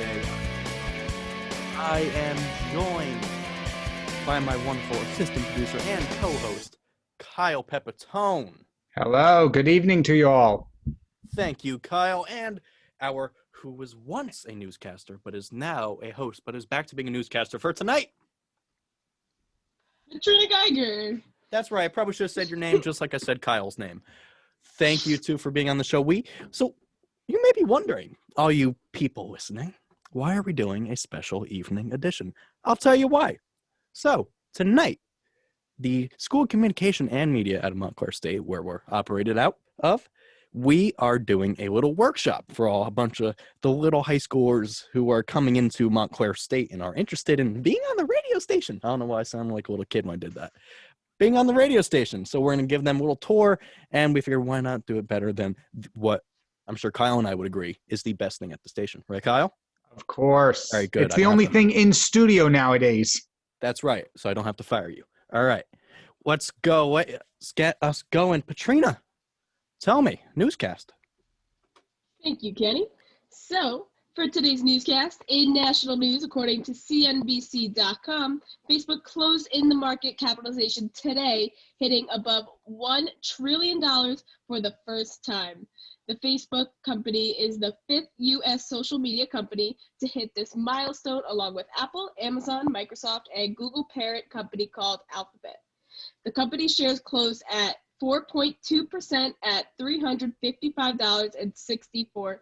today. I am joined by my wonderful assistant producer and co-host, Kyle Pepitone. Hello, good evening to you all. Thank you, Kyle, and our who was once a newscaster but is now a host, but is back to being a newscaster for tonight. Trina Geiger. That's right. I probably should have said your name just like I said Kyle's name. Thank you, too, for being on the show. So you may be wondering, all you people listening, why are we doing a special evening edition? I'll tell you why. So tonight, the School of Communication and Media at Montclair State, where we're operated out of, we are doing a little workshop for a bunch of the little high schoolers who are coming into Montclair State and are interested in being on the radio station. I don't know why I sounded like a little kid when I did that. Being on the radio station. So we're going to give them a little tour, and we figured why not do it better than what I'm sure Kyle and I would agree is the best thing at the station. Right, Kyle? Of course. All right, good. It's the only thing in studio nowadays. That's right. So I don't have to fire you. All right. Let's go. Let's get us going. Patrina, tell me, newscast. Thank you, Kenny. So, for today's newscast, in national news, according to CNBC.com, Facebook closed in the market capitalization today, hitting above $1 trillion for the first time. The Facebook company is the fifth U.S. social media company to hit this milestone, along with Apple, Amazon, Microsoft, and Google parent company called Alphabet. The company shares closed at 4.2% at $355.64.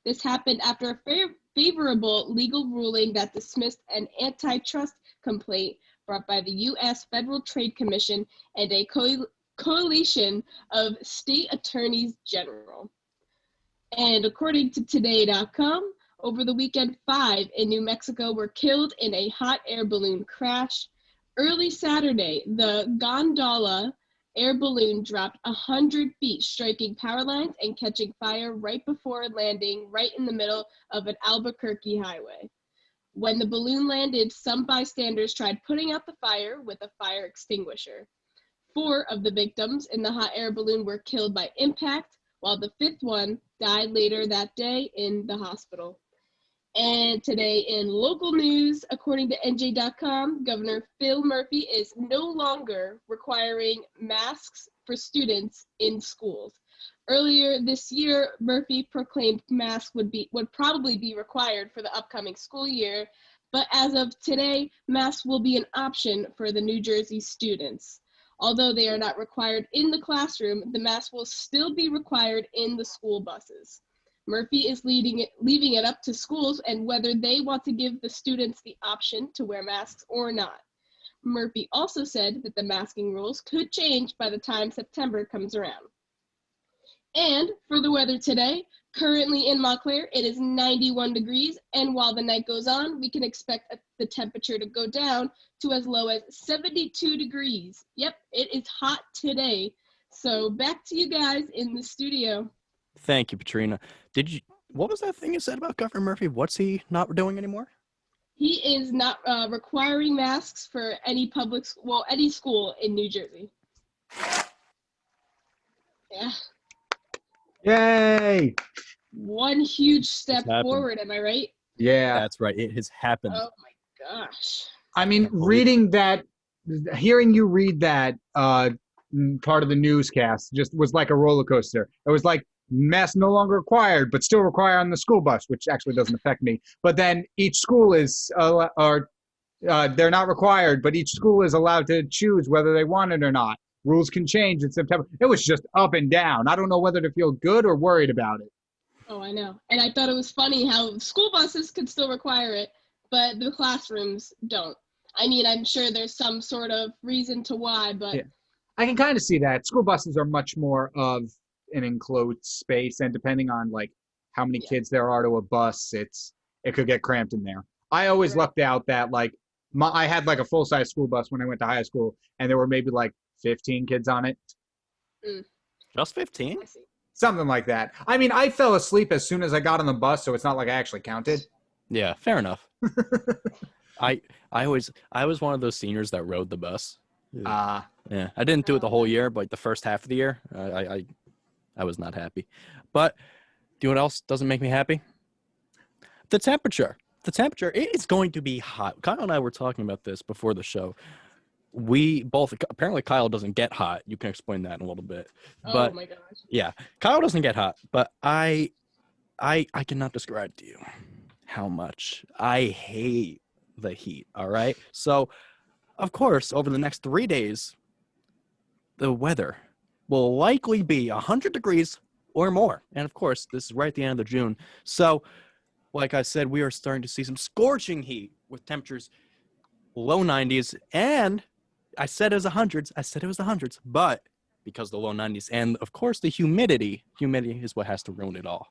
This happened after a favorable legal ruling that dismissed an antitrust complaint brought by the U.S. Federal Trade Commission and a coalition of state attorneys general. And according to Today.com, over the weekend, 5 in New Mexico were killed in a hot air balloon crash. Early Saturday, the gondola air balloon dropped 100 feet, striking power lines and catching fire right before landing right in the middle of an Albuquerque highway. When the balloon landed, some bystanders tried putting out the fire with a fire extinguisher. 4 of the victims in the hot air balloon were killed by impact, while the 5th one died later that day in the hospital. And today in local news, according to NJ.com, Governor Phil Murphy is no longer requiring masks for students in schools. Earlier this year, Murphy proclaimed masks would probably be required for the upcoming school year, but as of today, masks will be an option for the New Jersey students. Although they are not required in the classroom, the mask will still be required in the school buses. Murphy is leaving it up to schools and whether they want to give the students the option to wear masks or not. Murphy also said that the masking rules could change by the time September comes around. And for the weather today, currently in Montclair, it is 91 degrees, and while the night goes on, we can expect the temperature to go down to as low as 72 degrees. Yep, it is hot today. So back to you guys in the studio. Thank you, Patrina. What was that thing you said about Governor Murphy? What's he not doing anymore? He is not requiring masks for any any school in New Jersey. Yeah. Yay! One huge step forward, am I right? Yeah. That's right. It has happened. Oh my gosh. I mean, hearing you read that part of the newscast just was like a roller coaster. It was like, masks no longer required, but still required on the school bus, which actually doesn't affect me. But then each school is, they're not required, but each school is allowed to choose whether they want it or not. Rules can change in September. It was just up and down. I don't know whether to feel good or worried about it. Oh, I know. And I thought it was funny how school buses could still require it, but the classrooms don't. I mean, I'm sure there's some sort of reason to why, but... Yeah. I can kind of see that. School buses are much more of an enclosed space, and depending on like how many kids there are to a bus, it could get cramped in there. I always lucked out that like I had like a full-size school bus when I went to high school, and there were maybe like 15 kids on it. Just 15? Something like that. I mean, I fell asleep as soon as I got on the bus, so it's not like I actually counted. Yeah, fair enough. I was one of those seniors that rode the bus. Yeah, I didn't do it the whole year, but like the first half of the year, I was not happy. But do you know what else doesn't make me happy? The temperature. It is going to be hot. Kyle and I were talking about this before the show. We both, apparently Kyle doesn't get hot. You can explain that in a little bit. But Oh my gosh. yeah, Kyle doesn't get hot, but I cannot describe to you how much I hate the heat. All right. So, of course, over the next 3 days, the weather will likely be 100 degrees or more. And of course, this is right at the end of June. So, like I said, we are starting to see some scorching heat with temperatures low 90s. And I said it was the hundreds, but because the low 90s and, of course, the humidity is what has to ruin it all.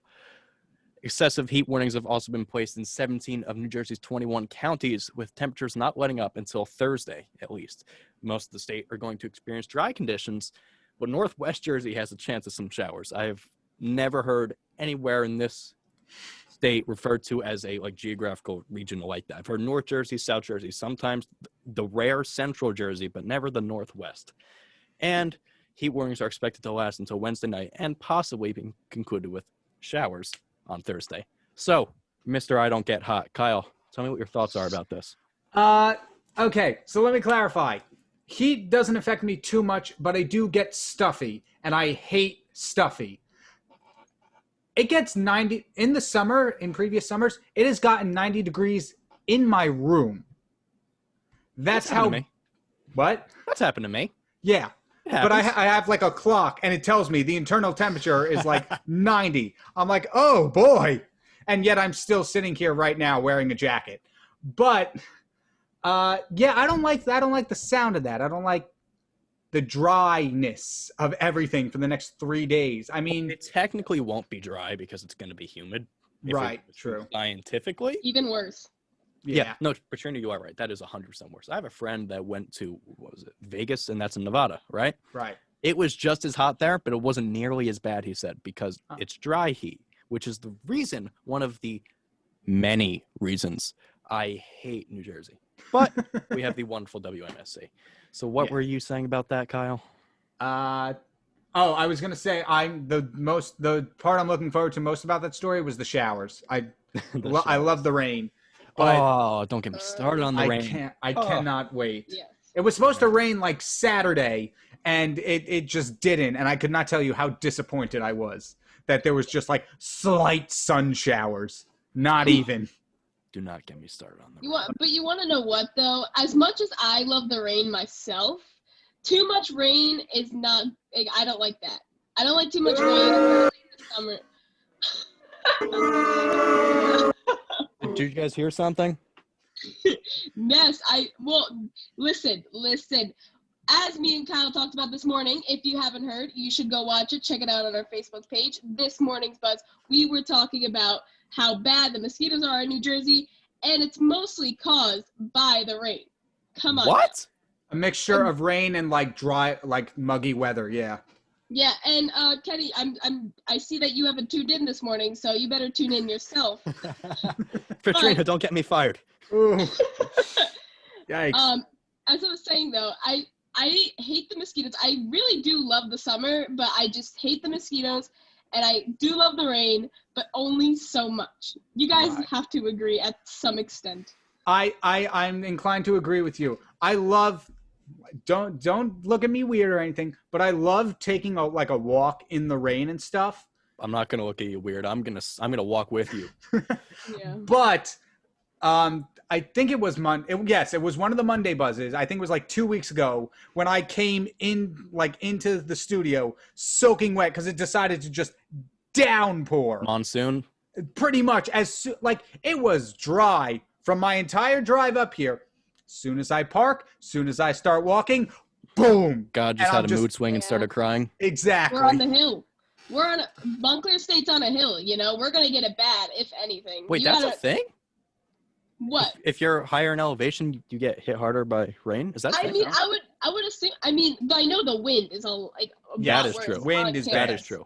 Excessive heat warnings have also been placed in 17 of New Jersey's 21 counties, with temperatures not letting up until Thursday, at least. Most of the state are going to experience dry conditions, but Northwest Jersey has a chance of some showers. I have never heard anywhere in this state referred to as a geographical region like that. I've heard North Jersey, South Jersey, sometimes the rare Central Jersey, but never the Northwest. And heat warnings are expected to last until Wednesday night and possibly being concluded with showers on Thursday. So, Mr. I Don't Get Hot, Kyle, tell me what your thoughts are about this. Okay, so let me clarify. Heat doesn't affect me too much, but I do get stuffy, and I hate stuffy. It gets 90 in the summer, in previous summers, it has gotten 90 degrees in my room. That's how. To me. What? That's happened to me. Yeah. But I have like a clock, and it tells me the internal temperature is like 90. I'm like, oh boy. And yet I'm still sitting here right now wearing a jacket. But yeah, I don't like that. I don't like the sound of that. I don't like the dryness of everything for the next 3 days. I mean, it technically won't be dry because it's going to be humid. Right, true. Scientifically. Even worse. Yeah. No, Patrina, you are right. That is 100% worse. I have a friend that went to, what was it, Vegas, and that's in Nevada, right? Right. It was just as hot there, but it wasn't nearly as bad, he said, because it's dry heat, which is the reason, one of the many reasons I hate New Jersey. But we have the wonderful WMSC. So what were you saying about that, Kyle? I was going to say the part I'm looking forward to most about that story was the showers. I love the rain. But don't get me started on the rain. I cannot wait. Yes. It was supposed to rain like Saturday, and it just didn't. And I could not tell you how disappointed I was that there was just like slight sun showers. Not even. Do not get me started on the rain. But you want to know what, though? As much as I love the rain myself, too much rain is not... I don't like that. I don't like too much rain in the summer. Did you guys hear something? Yes, listen. As me and Kyle talked about this morning, if you haven't heard, you should go watch it. Check it out on our Facebook page. This morning's Buzz, we were talking about how bad the mosquitoes are in New Jersey, and it's mostly caused by the rain. Come on. What? A mixture of rain and like dry, like muggy weather. Yeah. Yeah, and Kenny, I see that you haven't tuned in this morning, so you better tune in yourself. Katrina, don't get me fired. Ooh. Yikes. As I was saying though, I hate the mosquitoes. I really do love the summer, but I just hate the mosquitoes, and I do love the rain, but only so much. You guys have to agree at some extent. I'm inclined to agree with you. I love. Don't look at me weird or anything, but I love taking a walk in the rain and stuff. I'm not gonna look at you weird. I'm gonna walk with you. Yeah. But I think it was it was one of the Monday buzzes. I think it was like 2 weeks ago when I came in into the studio soaking wet because it decided to just downpour. Monsoon. Pretty much it was dry from my entire drive up here. Soon as I park, soon as I start walking, boom. God just had a mood swing and started crying. Exactly. We're on the hill. Montclair State's on a hill, We're going to get it bad, if anything. Wait, that's a thing? What? If you're higher in elevation, you get hit harder by rain? Is that I mean, I would assume, but I know the wind is that is true. Wind is that is true.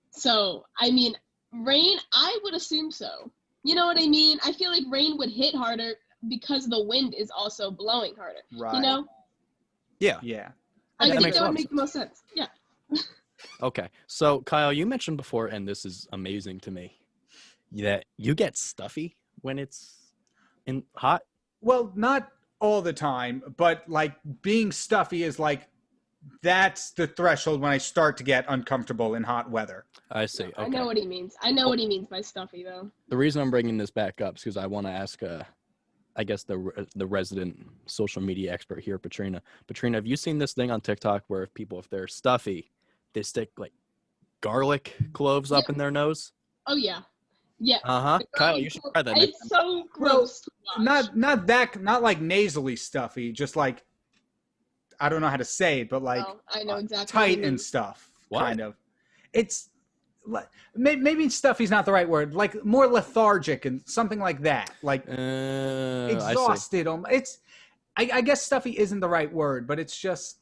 So, I mean, rain, I would assume so. You know what I mean? I feel like rain would hit harder because the wind is also blowing harder. Right. Yeah. Yeah. I think that would make the most sense. Yeah. Okay. So, Kyle, you mentioned before, and this is amazing to me, that you get stuffy when it's in hot? Well, not all the time, but like being stuffy is like that's the threshold when I start to get uncomfortable in hot weather. I see. Okay. I know what he means. I know what he means by stuffy, though. The reason I'm bringing this back up is because I want to ask, I guess the resident social media expert here, Patrina. Patrina, have you seen this thing on TikTok where if they're stuffy, they stick like garlic cloves up in their nose? Oh yeah, yeah. Kyle, you should try that. Next It's time. so gross. to watch. Not like nasally stuffy, just like I don't know how to say it, but like Oh, I know exactly. what tight you mean. and stuff. What? Kind of. It's maybe stuffy's not the right word. Like more lethargic and something like that. Like I see. exhausted. I guess stuffy isn't the right word, but it's just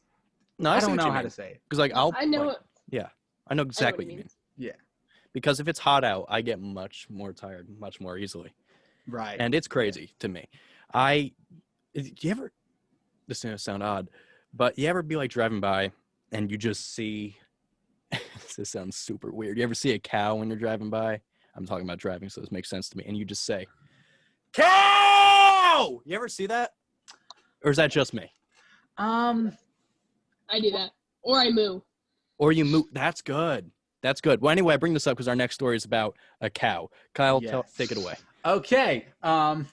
No, I see don't what know you how mean. to say it. Because like I know. I know exactly what you mean. Yeah. Because if it's hot out, I get much more tired, much more easily. Right. And it's crazy to me. You ever, this is going to sound odd, but you ever be like driving by and you just see, this sounds super weird. You ever see a cow when you're driving by? I'm talking about driving, so this makes sense to me. And you just say, cow! You ever see that? Or is that just me? I do that, or I moo. Or you move. That's good. That's good. Well, anyway, I bring this up because our next story is about a cow. Kyle, Yes. take it away. Okay. I'm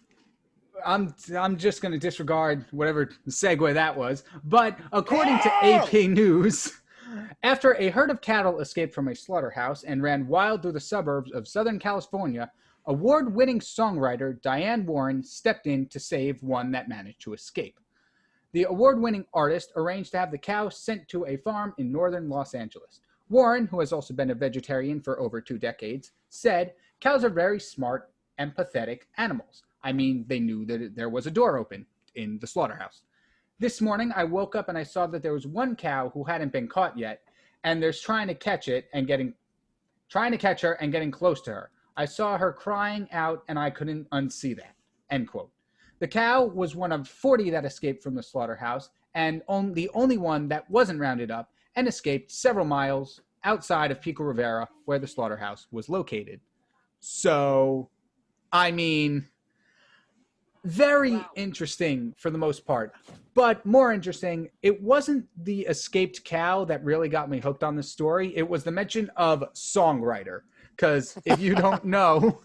just going to disregard whatever segue that was. But according to AP News, after a herd of cattle escaped from a slaughterhouse and ran wild through the suburbs of Southern California, award-winning songwriter Diane Warren stepped in to save one that managed to escape. The award-winning artist arranged to have the cow sent to a farm in northern Los Angeles. Warren, who has also been a vegetarian for over 2 decades, said, "Cows are very smart, empathetic animals. I mean, they knew that there was a door open in the slaughterhouse. This morning, I woke up and I saw that there was one cow who hadn't been caught yet, and there's trying to catch her and getting close to her. I saw her crying out, and I couldn't unsee that." End quote. The cow was one of 40 that escaped from the slaughterhouse, and the only one that wasn't rounded up and escaped several miles outside of Pico Rivera, where the slaughterhouse was located. So, I mean, very interesting for the most part. But more interesting, it wasn't the escaped cow that really got me hooked on this story. It was the mention of songwriter. Because if you don't know,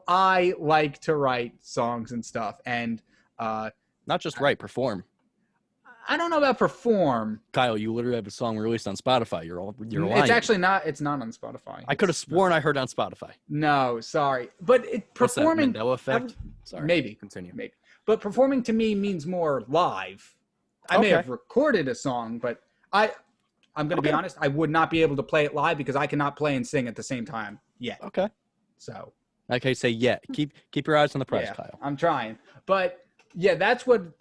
I like to write songs and stuff. And Not just write, perform. I don't know about perform. Kyle, you literally have a song released on Spotify. You're lying. It's actually not. It's not on Spotify. I could have sworn I heard it on Spotify. No, sorry. But performing. What's that, Mandela effect? Sorry. Maybe. Continue. Maybe. But performing to me means more live. I may Okay. have recorded a song, but I'm going to be honest. I would not be able to play it live because I cannot play and sing at the same time yet. Okay. So. Okay, say yeah. Keep your eyes on the prize, Yeah, Kyle. I'm trying. But yeah, that's what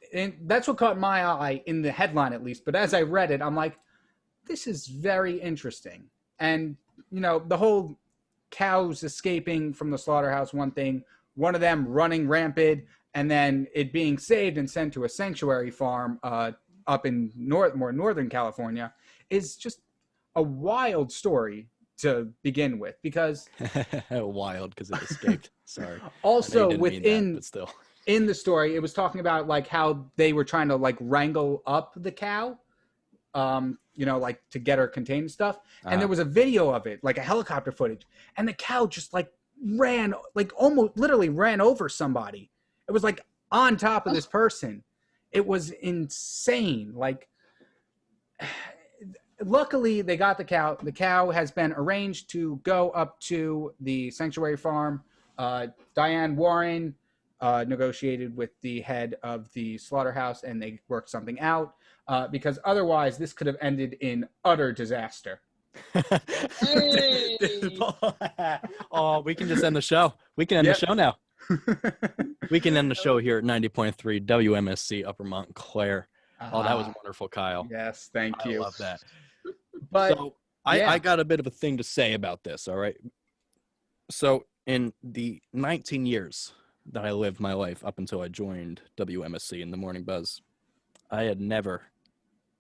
caught my eye in the headline at least. But as I read it, I'm like, this is very interesting. And the whole cows escaping from the slaughterhouse, one thing, one of them running rampant, and then it being saved and sent to a sanctuary farm up in more northern California is just a wild story to begin with, because Wild because it escaped. Sorry. also I know you didn't mean that, but still. in the story, it was talking about like how they were trying to like wrangle up the cow, like to get her contained and stuff. And there was a video of it, like a helicopter footage, and the cow just like ran, like almost literally ran over somebody. It was like on top of this person. It was insane. Like, luckily they got the cow. The cow has been arranged to go up to the sanctuary farm. Diane Warren negotiated with the head of the slaughterhouse, and they worked something out because otherwise this could have ended in utter disaster. Hey. Oh, we can just end the show. We can end the show now. We can end the show here at 90.3 WMSC Upper Montclair. Oh, that was wonderful, Kyle. Yes, thank you. I love that. But So I got a bit of a thing to say about this, all right? So in the 19 years that I lived my life up until I joined WMSC in the Morning Buzz, I had never,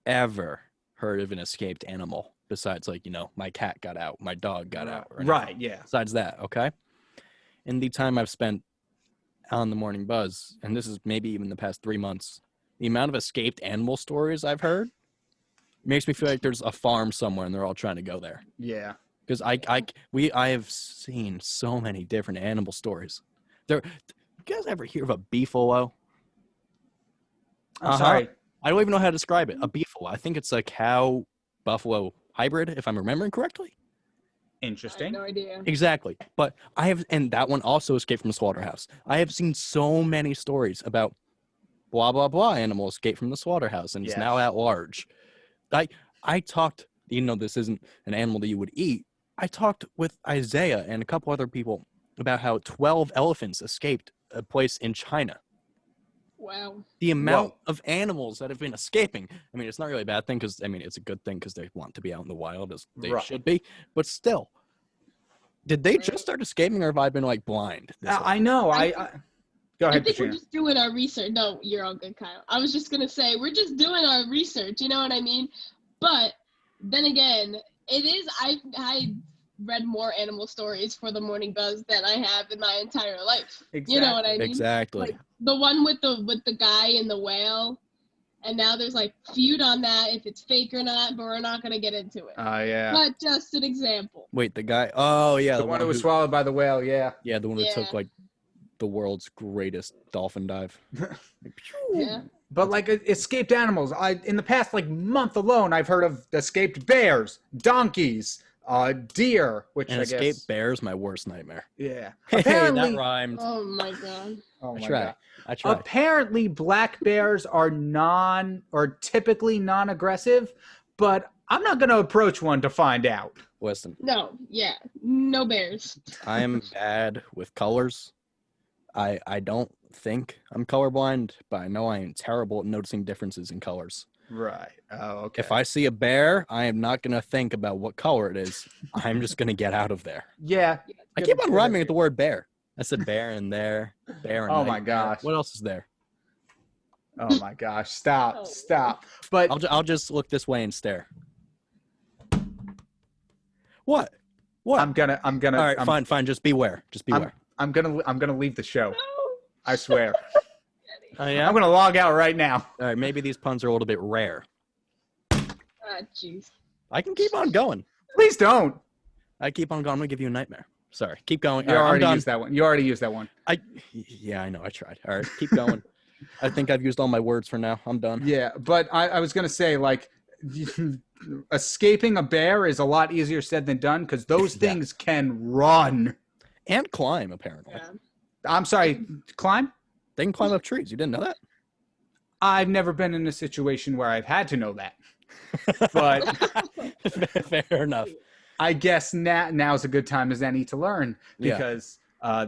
ever heard of an escaped animal besides, like, my cat got out, my dog got out. Or anything. Right, yeah. Besides that, okay? in the time I've spent on the Morning Buzz, and this is maybe even the past 3 months, the amount of escaped animal stories I've heard makes me feel like there's a farm somewhere and they're all trying to go there. Yeah. Because I have seen so many different animal stories. You guys ever hear of a beefalo? I'm sorry. I don't even know how to describe it. A beefalo. I think it's a cow buffalo hybrid, if I'm remembering correctly. I have Interesting. no idea. Exactly. But and that one also escaped from the slaughterhouse. I have seen so many stories about blah, blah, blah animal escaped from the slaughterhouse and is Yes. now at large. I talked, this isn't an animal that you would eat. I talked with Isaiah and a couple other people about how 12 elephants escaped a place in China. Wow. The amount of animals that have been escaping. I mean, it's not really a bad thing because, it's a good thing because they want to be out in the wild as they Right. should be. But still, did they just start escaping or have I been blind? this whole I know. I Go I ahead, think we're Katrina. just doing our research. No, you're all good, Kyle. I was just gonna say we're just doing our research. You know what I mean? But then again, it is. I read more animal stories for the Morning Buzz than I have in my entire life. Exactly. You know what I mean? Exactly. Like, the one with the guy and the whale, and now there's feud on that if it's fake or not. But we're not gonna get into it. Yeah. But just an example. Wait, the guy. Oh, yeah. The one who was swallowed by the whale. Yeah. Yeah, the one who Yeah. took the world's greatest dolphin dive. Yeah. But escaped animals, in the past month alone, I've heard of escaped bears, donkeys, deer, which And I escaped guess. bear's my worst nightmare. Yeah. Hey, Apparently, that rhymed. Oh my god. oh I my tried. God. I tried. Apparently, black bears are typically non-aggressive, but I'm not going to approach one to find out. Listen, No. Yeah. No bears. I am bad with colors. I don't think I'm colorblind, but I know I am terrible at noticing differences in colors. Right. Oh, okay. If I see a bear, I am not going to think about what color it is. I'm just going to get out of there. Yeah. I keep on rhyming with the word bear. I said bear in there, bear and Oh my nightmare. gosh. What else is there? Oh my gosh. Stop. Oh. Stop. But I'll just look this way and stare. What? What? I'm gonna. All right, fine. Just beware. Just beware. I'm gonna leave the show. No. I swear. Oh yeah. I'm gonna log out right now. All right, maybe these puns are a little bit rare. Ah, jeez. I can keep on going. Please don't. I keep on going. I'm gonna give you a nightmare. Sorry. Keep going. You All right, I'm already done. used that one. You already used that one. Yeah, I know. I tried. All right, keep going. I think I've used all my words for now. I'm done. Yeah, but I was gonna say escaping a bear is a lot easier said than done because those Yeah. things can run. And climb, apparently. Yeah. I'm sorry, climb? They can climb up trees. You didn't know that? I've never been in a situation where I've had to know that. But Fair enough. I guess now's a good time as any to learn Yeah. because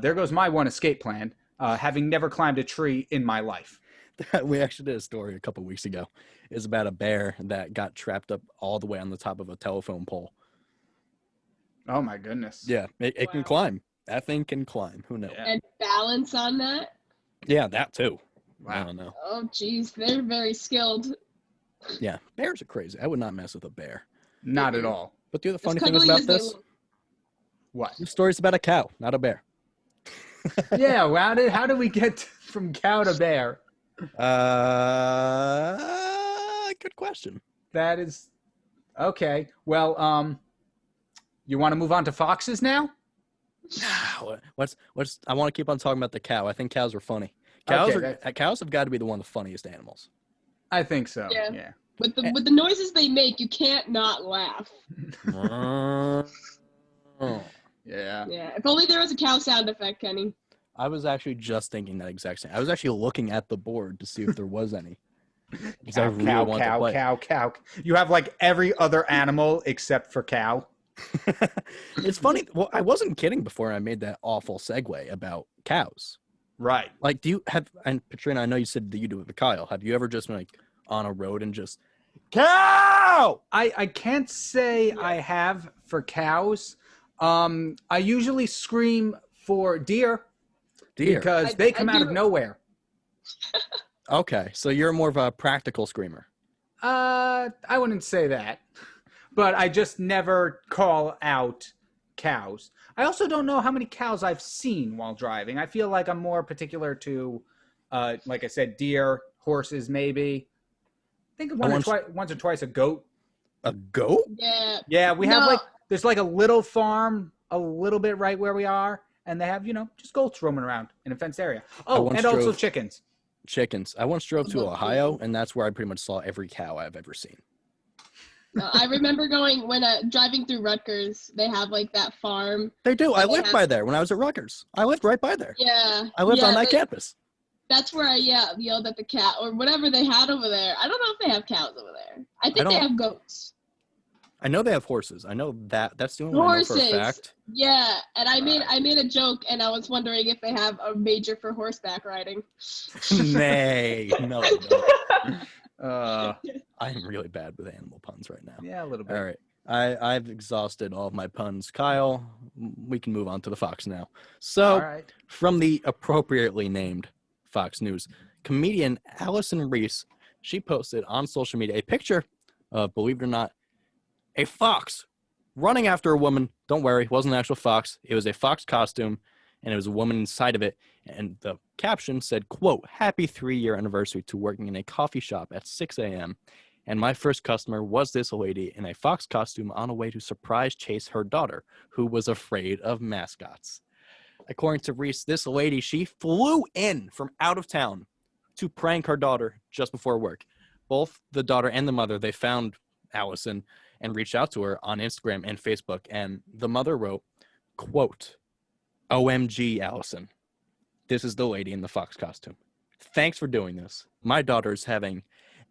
there goes my one escape plan, having never climbed a tree in my life. We actually did a story a couple weeks ago. It's about a bear that got trapped up all the way on the top of a telephone pole. Oh my goodness. Yeah, it can Wow. climb. That thing can climb. Who knows? Yeah. And balance on that. Yeah, that too. I Wow. don't know. Oh, jeez. They're very skilled. Yeah, bears are crazy. I would not mess with a bear. Not at all. But the other As funny thing is cuddly about as they this, look. What? the story's about a cow, not a bear. Yeah, well, how did we get from cow to bear? Good question. That is okay. Well, you want to move on to foxes now? What's I want to keep on talking about the cow. I think cows are funny. Cows Okay, cows have got to be one of the funniest animals. I think so. Yeah. Yeah. With the noises they make, you can't not laugh. Yeah. Yeah. If only there was a cow sound effect, Kenny. I was actually just thinking that exact same. I was actually looking at the board to see if there was any. Because I really wanted to play. Cow. You have like every other animal except for cow. It's funny. Well, I wasn't kidding before I made that awful segue about cows. Right. Like, do you have? And Katrina, I know you said that you do it with Kyle. Have you ever just been like on a road and just cow? I can't say I have for cows. I usually scream for deer because they come out of do. nowhere. Okay, so you're more of a practical screamer. I wouldn't say that, but I just never call out cows. I also don't know how many cows I've seen while driving. I feel like I'm more particular to, like I said, deer, horses, maybe. I think once or twice a goat. A goat? Yeah. Yeah, we have there's like a little farm a little bit right where we are, and they have, just goats roaming around in a fenced area. Oh, and also chickens. Chickens. I once drove to Ohio, and that's where I pretty much saw every cow I've ever seen. I remember driving through Rutgers, they have like that farm. They do. I lived by there when I was at Rutgers. I lived right by there. Yeah. I lived on that campus. That's where I yelled at the cat or whatever they had over there. I don't know if they have cows over there. I think they have goats. I know they have horses. I know that's the only one I know for a fact. Yeah, and I made a joke, and I was wondering if they have a major for horseback riding. Nay, no. I'm really bad with animal puns right now. Yeah, a little bit. All right. I've exhausted all of my puns. Kyle, we can move on to the Fox now. So, from the appropriately named Fox News, comedian Allison Reese, she posted on social media a picture of, believe it or not, a fox running after a woman. Don't worry, it wasn't an actual fox. It was a fox costume, and it was a woman inside of it. And the caption said, quote, "Happy 3-year anniversary to working in a coffee shop at 6 a.m. And my first customer was this lady in a fox costume on a way to surprise chase her daughter, who was afraid of mascots." According to Reese, this lady, she flew in from out of town to prank her daughter just before work. Both the daughter and the mother, they found Allison and reached out to her on Instagram and Facebook. And the mother wrote, quote, "OMG, Allison. This is the lady in the fox costume. Thanks for doing this. My daughter's having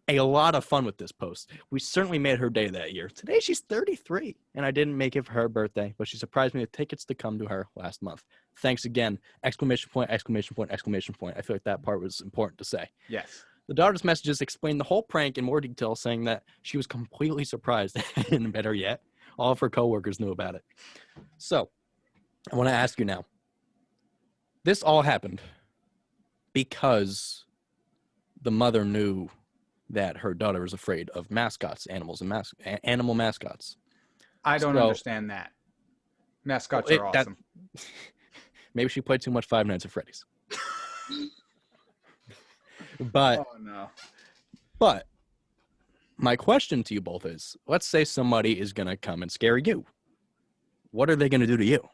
a lot of fun with this post. We certainly made her day that year. Today she's 33, and I didn't make it for her birthday, but she surprised me with tickets to come to her last month. Thanks again. Exclamation point, exclamation point, exclamation point." I feel like that part was important to say. Yes. The daughter's messages explained the whole prank in more detail, saying that she was completely surprised, and better yet, all of her coworkers knew about it. So, I want to ask you now. This all happened because the mother knew that her daughter was afraid of mascots, animal mascots. I don't understand that. Mascots are awesome. Maybe she played too much Five Nights at Freddy's. But my question to you both is, let's say somebody is going to come and scare you. What are they going to do to you?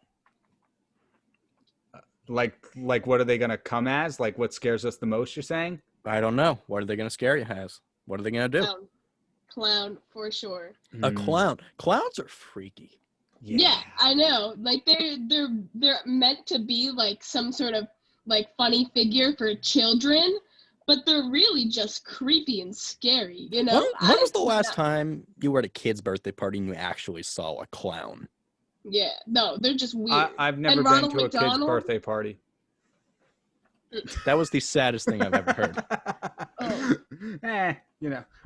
Like what are they going to come as? Like what scares us the most, you're saying? I don't know. What are they going to scare you as? What are they going to do? Clown, for sure. A clown. Clowns are freaky. Yeah, I know. Like they're meant to be like some sort of like funny figure for children, but they're really just creepy and scary, you know? When was the last time you were at a kid's birthday party and you actually saw a clown? Yeah, no, they're just weird. I've never been to a kid's birthday party. That was the saddest thing I've ever heard.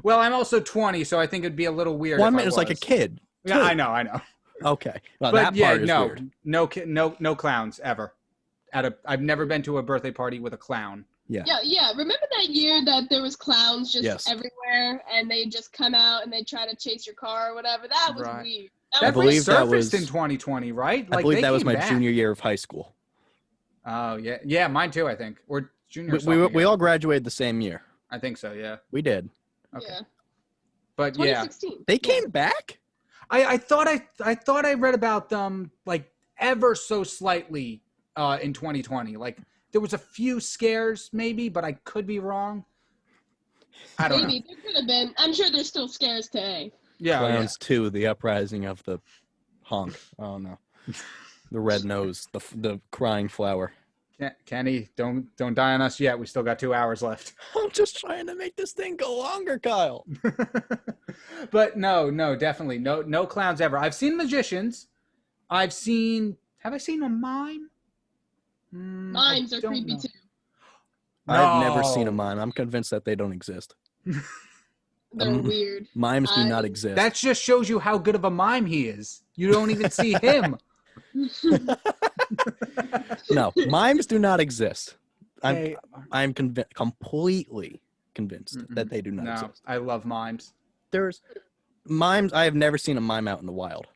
Well, I'm also 20, so I think it'd be a little weird. Well, I mean, it's like a kid. Yeah, I know. Okay, well, but that part is weird. No clowns ever. I've never been to a birthday party with a clown. Yeah. Remember that year that there was clowns just everywhere, and they just come out and they try to chase your car or whatever? That was weird. I believe that was in 2020, right? I believe that was my junior year of high school. Oh yeah, mine too. I think, or junior. We all graduated the same year. I think so. Yeah, we did. Okay. Yeah. But 2016. They came back. I thought I read about them like ever so slightly in 2020. Like there was a few scares maybe, but I could be wrong. I don't know. Maybe there could have been. I'm sure there's still scares today. Yeah. Clowns 2, the uprising of the honk. Oh no. The red nose, the crying flower. Kenny, don't die on us yet. We still got 2 hours left. I'm just trying to make this thing go longer, Kyle. But no, definitely no clowns ever. I've seen magicians. Have I seen a mime? Mimes are creepy too. I've never seen a mime. I'm convinced that they don't exist. They're weird. Mimes do not exist. That just shows you how good of a mime he is. You don't even see him. No, mimes do not exist. I'm completely convinced that they do not exist. I love mimes. There's mimes. I have never seen a mime out in the wild.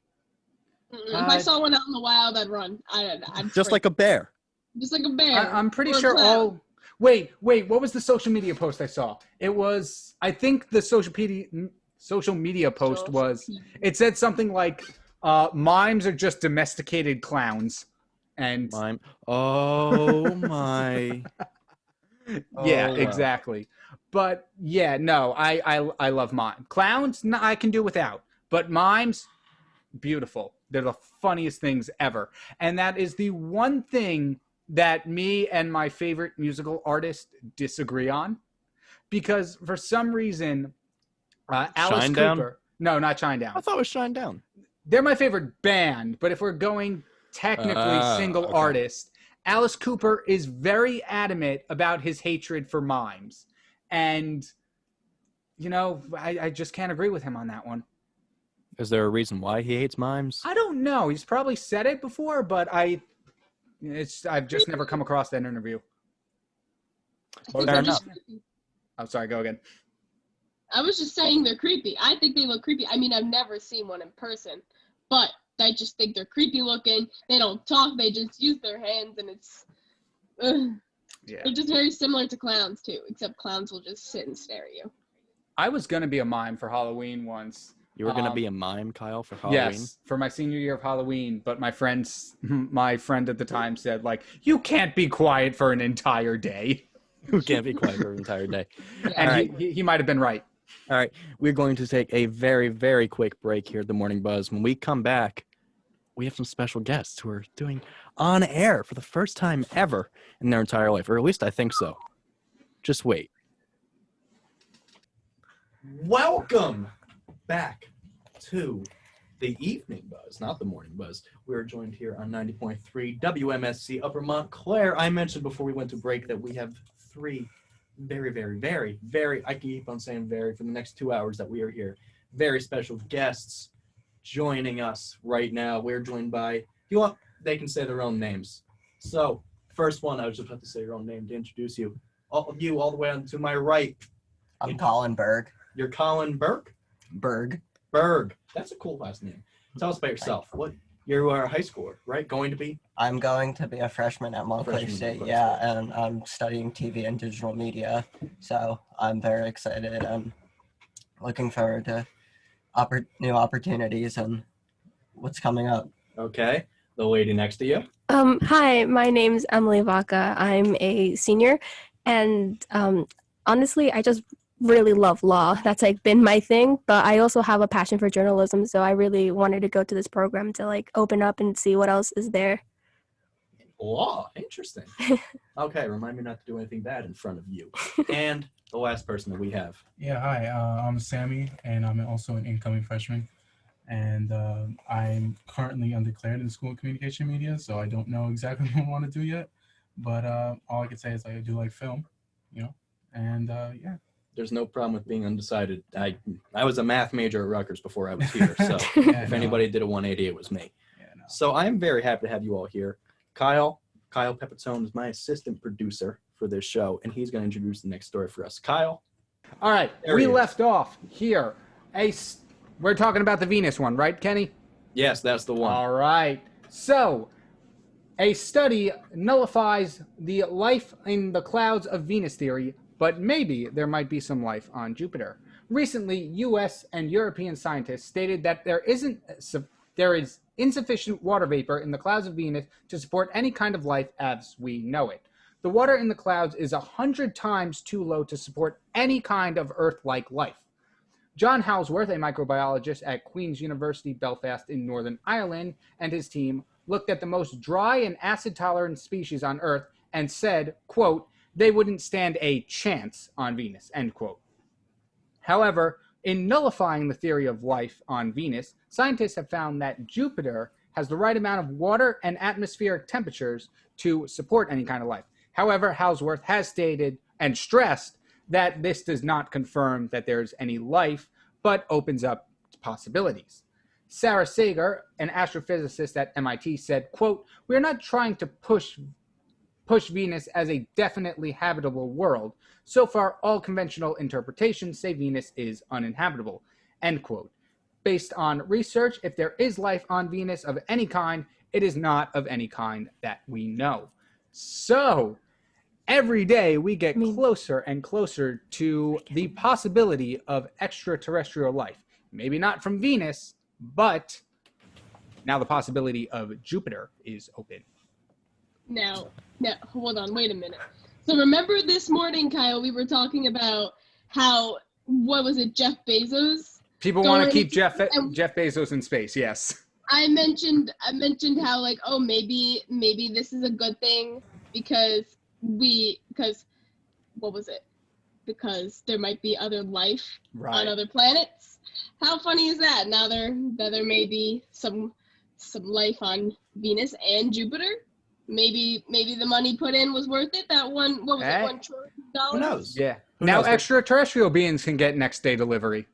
If I saw one out in the wild, I'd run. I'd Just like a bear. Just like a bear. I'm pretty or a sure clown. all. Wait. What was the social media post I saw? It was. I think the social media post was. It said something like, "Mimes are just domesticated clowns," and Mime. Oh my. yeah, Oh, wow. exactly. But yeah, no, I love mime. Clowns, no, I can do without. But mimes, beautiful. They're the funniest things ever. And that is the one thing that me and my favorite musical artist disagree on. Because for some reason, Alice Shinedown? Cooper. No, not Shinedown. I thought it was Shinedown. They're my favorite band, but if we're going technically single okay. artist, Alice Cooper is very adamant about his hatred for mimes. And, you know, I just can't agree with him on that one. Is there a reason why he hates mimes? I don't know. He's probably said it before, but I've just never come across that interview. Fair enough. I'm sorry, go again. I was just saying they're creepy. I think they look creepy. I mean, I've never seen one in person, but I just think they're creepy looking. They don't talk. They just use their hands, and it's Yeah. they're just very similar to clowns too, except clowns will just sit and stare at you. I was going to be a mime for Halloween once. You were going to be a mime, Kyle, for Halloween? Yes, for my senior year of Halloween, but my friend at the time said, like, you can't be quiet for an entire day. You can't be quiet for an entire day. And All right. he might have been right. All right. We're going to take a very, very quick break here at the Morning Buzz. When we come back, we have some special guests who are doing on air for the first time ever in their entire life, or at least I think so. Just wait. Welcome back to the Evening Buzz, not the Morning Buzz. We are joined here on 90.3 WMSC Upper Montclair. I mentioned before we went to break that we have three very, very, very, very, I can keep on saying very for the next 2 hours that we are here. Very special guests joining us right now. We're joined by, they can say their own names. So, first one, I was just about to say your own name to introduce you. All of you, all the way on to my right. I'm Colin Berg. You're Colin Burke? Berg. Berg. That's a cool last name. Tell us about yourself. You're a high schooler, right? Going to be? I'm going to be a freshman at Montclair Freshman at State, Montclair yeah, State. and I'm studying TV and digital media, so I'm very excited and looking forward to new opportunities and what's coming up. Okay. The lady next to you. Hi, my name's Emily Vaca. I'm a senior, and honestly, I just really love law. That's like been my thing, but I also have a passion for journalism, so I really wanted to go to this program to like open up and see what else is there. Law. Interesting. Okay. Remind me not to do anything bad in front of you. And the last person that we have. Yeah, hi, I'm Sammy, and I'm also an incoming freshman, and I'm currently undeclared in school of communication media, so I don't know exactly what I want to do yet, but all I can say is I do like film, and yeah. There's no problem with being undecided. I was a math major at Rutgers before I was here, so Yeah, if no. anybody did a 180, it was me. Yeah, no. So I'm very happy to have you all here. Kyle Pepitone is my assistant producer for this show, and he's going to introduce the next story for us. Kyle? All right, There we he is. left off here. We're talking about the Venus one, right, Kenny? Yes, that's the one. All right. So, a study nullifies the life in the clouds of Venus theory, but maybe there might be some life on Jupiter. Recently, U.S. and European scientists stated that there is insufficient water vapor in the clouds of Venus to support any kind of life as we know it. The water in the clouds is 100 times too low to support any kind of Earth-like life. John Halsworth, a microbiologist at Queen's University Belfast in Northern Ireland, and his team looked at the most dry and acid-tolerant species on Earth and said, quote, they wouldn't stand a chance on Venus, end quote. However, in nullifying the theory of life on Venus, scientists have found that Jupiter has the right amount of water and atmospheric temperatures to support any kind of life. However, Halsworth has stated and stressed that this does not confirm that there's any life, but opens up possibilities. Sarah Sager, an astrophysicist at MIT, said, quote, we are not trying to push Venus as a definitely habitable world. So far, all conventional interpretations say Venus is uninhabitable, end quote. based on research, if there is life on Venus of any kind, it is not of any kind that we know. So every day we get closer and closer to the possibility of extraterrestrial life. Maybe not from Venus, but now the possibility of Jupiter is open. Now, hold on, wait a minute. So remember this morning, Kyle, we were talking about how, what was it, Jeff Bezos? People want to keep Jeff Bezos in space, yes. I mentioned how, like, oh, maybe this is a good thing because what was it? Because there might be other life on other planets. How funny is that? Now there may be some life on Venus and Jupiter. Maybe the money put in was worth it. That one, what was it, $1 trillion? Who knows? Yeah. Who Now knows? extraterrestrial beings can get next day delivery.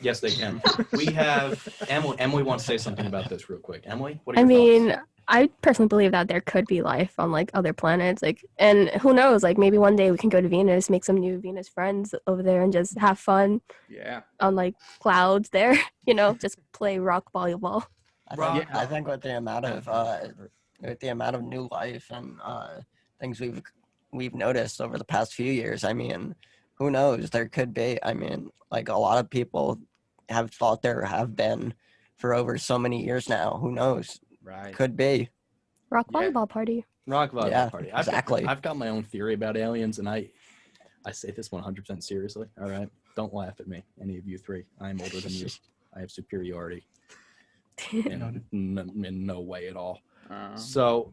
Yes, they can. We have Emily. Emily wants to say something about this real quick. Emily, what are I your mean, thoughts? I personally believe that there could be life on like other planets, like, and who knows, like maybe one day we can go to Venus, make some new Venus friends over there, and just have fun Yeah. on like clouds there, just play rock volleyball. I think with the amount of new life and things we've noticed over the past few years, I mean, who knows? There could be. I mean, like a lot of people have thought there have been for over so many years now. Who knows? Right. Could be. Rock volleyball party. Rock volleyball Yeah, party. exactly. I've got my own theory about aliens, and I say this 100% seriously. All right, don't laugh at me, any of you three. I'm older than you. I have superiority in no way at all. So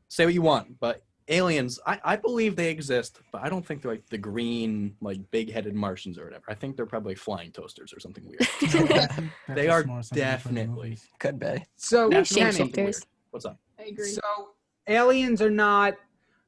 say what you want, but aliens, I believe they exist, but I don't think they're like the green, like big-headed Martians or whatever. I think they're probably flying toasters or something weird. They are definitely. Could be. So, Definitely Kenny, something weird. Shapeshifters. What's up? I agree. so aliens are not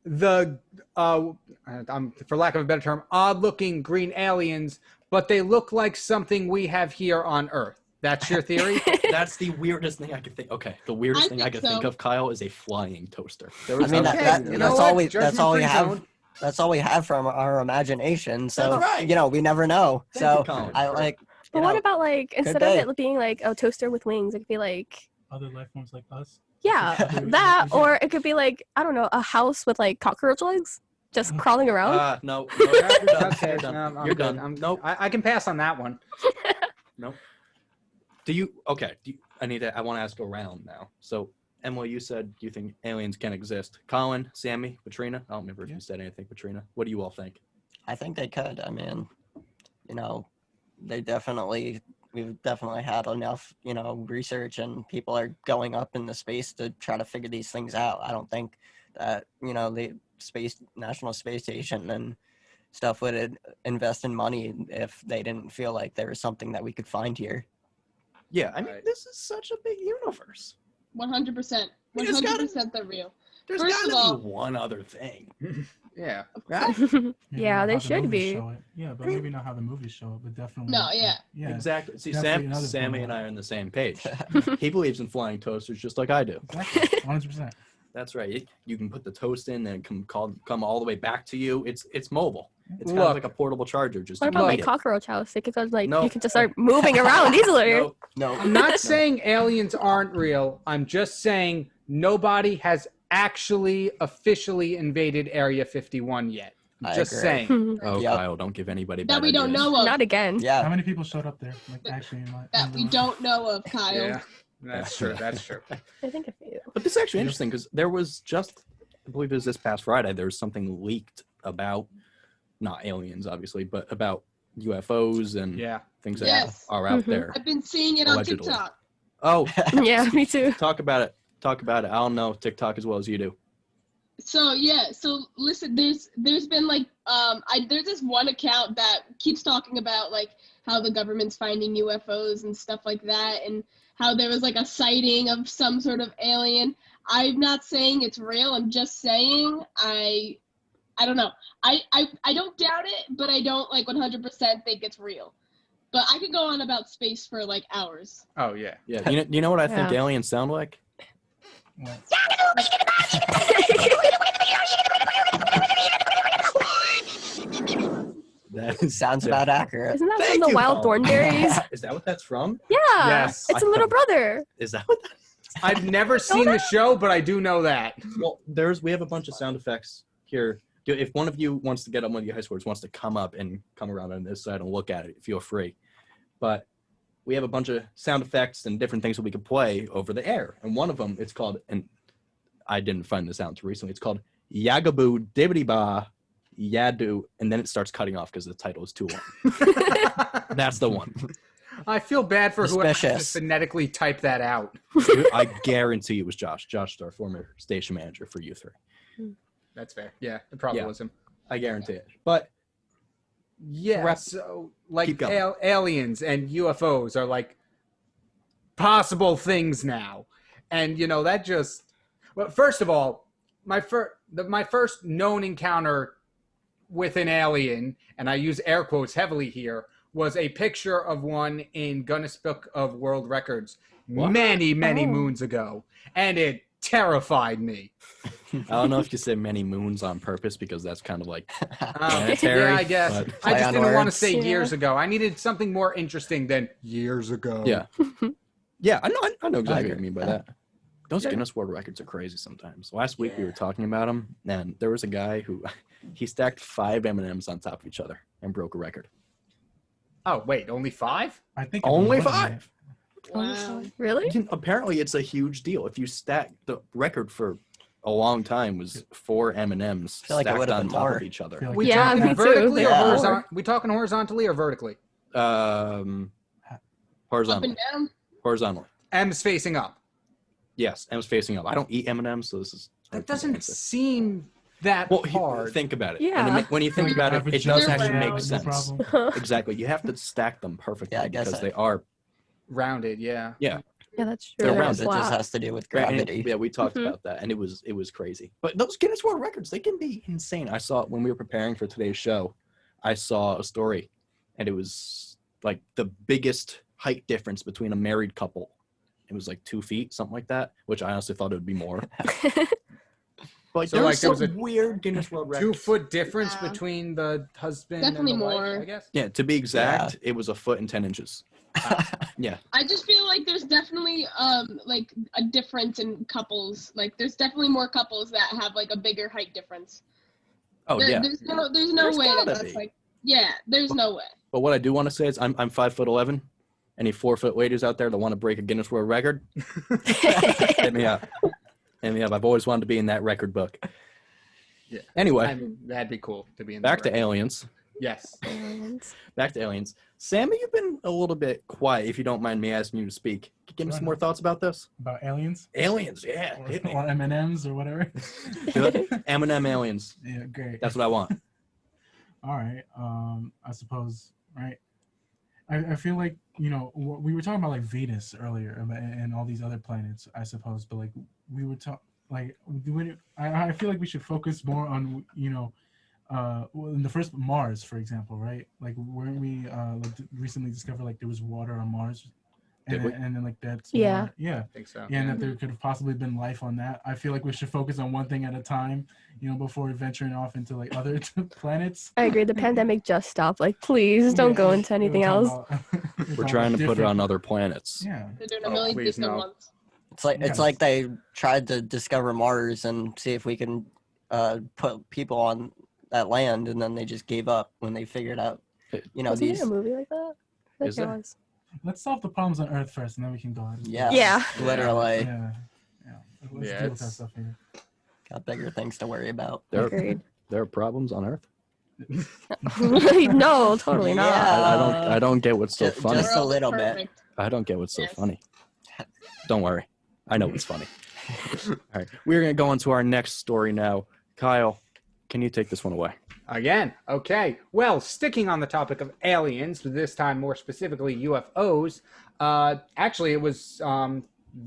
the, for lack of a better term, odd-looking green aliens, but they look like something we have here on Earth. That's your theory? That's the weirdest thing I could think. Okay, the weirdest thing I could think of, Kyle, is a flying toaster. I mean, Okay, that's all we Judgment-free have. zone. That's all we have from our imagination. So That's right. we never know. Thank you, So Colin. I like. But what about like instead of be. it being like a toaster with wings, it could be like Other life forms like us. yeah, that, or it could be like I don't know, a house with like cockroach legs just crawling around. No, you're done. Okay, You're done. no, I'm You're good. done. Nope. I can pass on that one. Nope. Do you? Okay. I want to ask around now. So, Emily, you said you think aliens can exist. Colin, Sammy, Katrina. I don't remember if you said anything, Katrina. What do you all think? I think they could. I mean, we've definitely had enough, research, and people are going up into space to try to figure these things out. I don't think that, the National Space Station and stuff would invest in money if they didn't feel like there was something that we could find here. Yeah, I mean, this is such a big universe. 100%. There's 100% they're real. There's First of got to all- be one other thing. Yeah. Right? Yeah, they how the should movies be. show it. Yeah, but maybe not how the movies show it, but definitely. No, yeah. Yeah. Exactly. See, Definitely another Sammy form and of- I are on the same page. He believes in flying toasters just like I do. Exactly. 100%. That's right. You can put the toast in and come all the way back to you. It's mobile. It's kind Look. of like a portable charger. Just What you about can like eat it. cockroach house? They could just, like No. you could just start moving around easily. No, No. I'm not saying aliens aren't real. I'm just saying nobody has actually officially invaded Area 51 yet. I Just agree. saying. Oh, Yep. Kyle, don't give anybody That bad we don't ideas. know of. Not again. How Yeah. many people showed up there? Like actually in my. That we don't know of, Kyle. Yeah, that's true. That's true. I think a few. But this is actually interesting because there was just, I believe it was this past Friday, there was something leaked about, not aliens obviously, but about UFOs and Yeah. things that Yes. are out Mhm. there. I've been seeing it on Allegedly. TikTok. Oh, Yeah, me too. talk about it. Talk about it. I don't know TikTok as well as you do. So listen, there's been like there's this one account that keeps talking about like how the government's finding UFOs and stuff like that, and how there was like a sighting of some sort of alien. I'm not saying it's real. I'm just saying I don't know. I don't doubt it, but I don't like 100% think it's real. But I could go on about space for like hours. Oh, yeah. Yeah. You know what I think Yeah. aliens sound like? What? That Sounds about accurate. Isn't that Thank from the you, Wild Colin. Thornberries? Is that what that's from? Yeah. Yes. It's a little brother. Is that what that I've never seen the show, but I do know that. Well, we have a bunch of sound effects here. If one of you wants to get up, one of you high schoolers wants to come up and come around on this side and look at it, feel free. But we have a bunch of sound effects and different things that we could play over the air. And one of them, it's called, and I didn't find this out until recently, it's called Yagaboo Dibbity Ba Yadu, and then it starts cutting off because the title is too long. That's the one. I feel bad for whoever Suspicious. just phonetically typed that out. I guarantee it was Josh. Josh is our former station manager for U3. That's fair. Yeah, it probably Yeah. was him. I guarantee it. But Yeah, Wrap- so like keep going. aliens and UFOs are like possible things now, and you know that just. Well, first of all, my first known encounter with an alien, and I use air quotes heavily here, was a picture of one in Guinness Book of World Records many Oh. moons ago, and it terrified me. I don't know if you say many moons on purpose because that's kind of like Uh, planetary. yeah, I guess. but- I Play just on didn't want to words. say Yeah. years ago. I needed something more interesting than years ago. Yeah. Yeah, I know exactly what agree. you mean by that. Those Guinness World Records are crazy sometimes. Last week we were talking about them, and there was a guy who he stacked 5 M&Ms on top of each other and broke a record. Oh, wait, only 5? I think Only it was, 5. Wow. Really? Apparently, it's a huge deal. If you stack the record for a long time was 4 M&Ms feel like it stacked would've on been top more. of each other. I feel like We Yeah, talking me too. vertically or Yeah. horizontally? We talking horizontally or vertically? Up Horizontally. and down. Horizontally. M's facing up. Yes, M's facing up. I don't eat M&Ms, so this is hard That for me to doesn't answer. seem that Well, hard. think about it. Yeah. When you think about it, average it does Joe actually They're make round, sense. problem. Exactly. You have to stack them perfectly Yeah, I guess because I- they are. Rounded, yeah. Yeah, that's true. They're They're round. It just flat. has to do with Right, and- gravity. yeah, we talked Mhm. about that, and it was crazy. But those Guinness World Records, they can be insane. I saw when we were preparing for today's show, I saw a story, and it was like the biggest height difference between a married couple. It was like 2 feet, something like that, which I honestly thought it would be more. But So, there like, was there was some weird Guinness World Records. 2-foot difference Yeah. between the husband Definitely and the wife, more. I guess. Yeah, to be exact, it was 1 foot and 10 inches. Yeah. I just feel like there's definitely like a difference in couples. Like there's definitely more couples that have like a bigger height difference. Oh yeah. There's no There's way that gotta that's be. like there's no way. But what I do want to say is I'm 5'11". Any 4-foot ladies out there that want to break a Guinness World Record, hit me up. Hit me up. I've always wanted to be in that record book. Yeah. Anyway, I mean, that'd be cool to be in back the to aliens. Yes. Back to aliens. Sammy, you've been a little bit quiet. If you don't mind me asking you to speak, can you give me some more thoughts about this? About aliens Aliens, yeah. Hit me. or M&Ms or whatever. Do it. M&M aliens. Yeah, great. That's what I want. All right. I suppose, right? I feel like, you know, we were talking about like Venus earlier and all these other planets, I suppose, but like we were talking, like, I feel like we should focus more on, you know, in the first Mars, for example, right? Like, weren't we like recently discovered like there was water on Mars? Did we? And then like that's Yeah. yeah. I think so. Yeah, and that there could have possibly been life on that. I feel like we should focus on one thing at a time, you know, before venturing off into like other planets. I agree. The pandemic just stopped. Like, please don't go into anything else. We're trying to put it on other planets. Yeah. They're doing a Oh, million please, things at no. once. It's like Yes. they tried to discover Mars and see if we can put people on that land, and then they just gave up when they figured out, you know, Wasn't these. there a movie like that? I think Is there there? was. Let's solve the problems on Earth first, and then we can go ahead. Yeah, Yeah. literally Yeah. Let's Yeah, deal with that it's- stuff here. got bigger things to worry about. Agreed. There are problems on Earth. No, totally not. Yeah. I don't get what's so Ju- funny. just a little bit. Perfect. I don't get what's so Yes. funny. Don't worry. I know what's funny. All right. We're going to go on to our next story now. Kyle, can you take this one away? Again, okay. Well, sticking on the topic of aliens, but this time more specifically UFOs. Actually, it was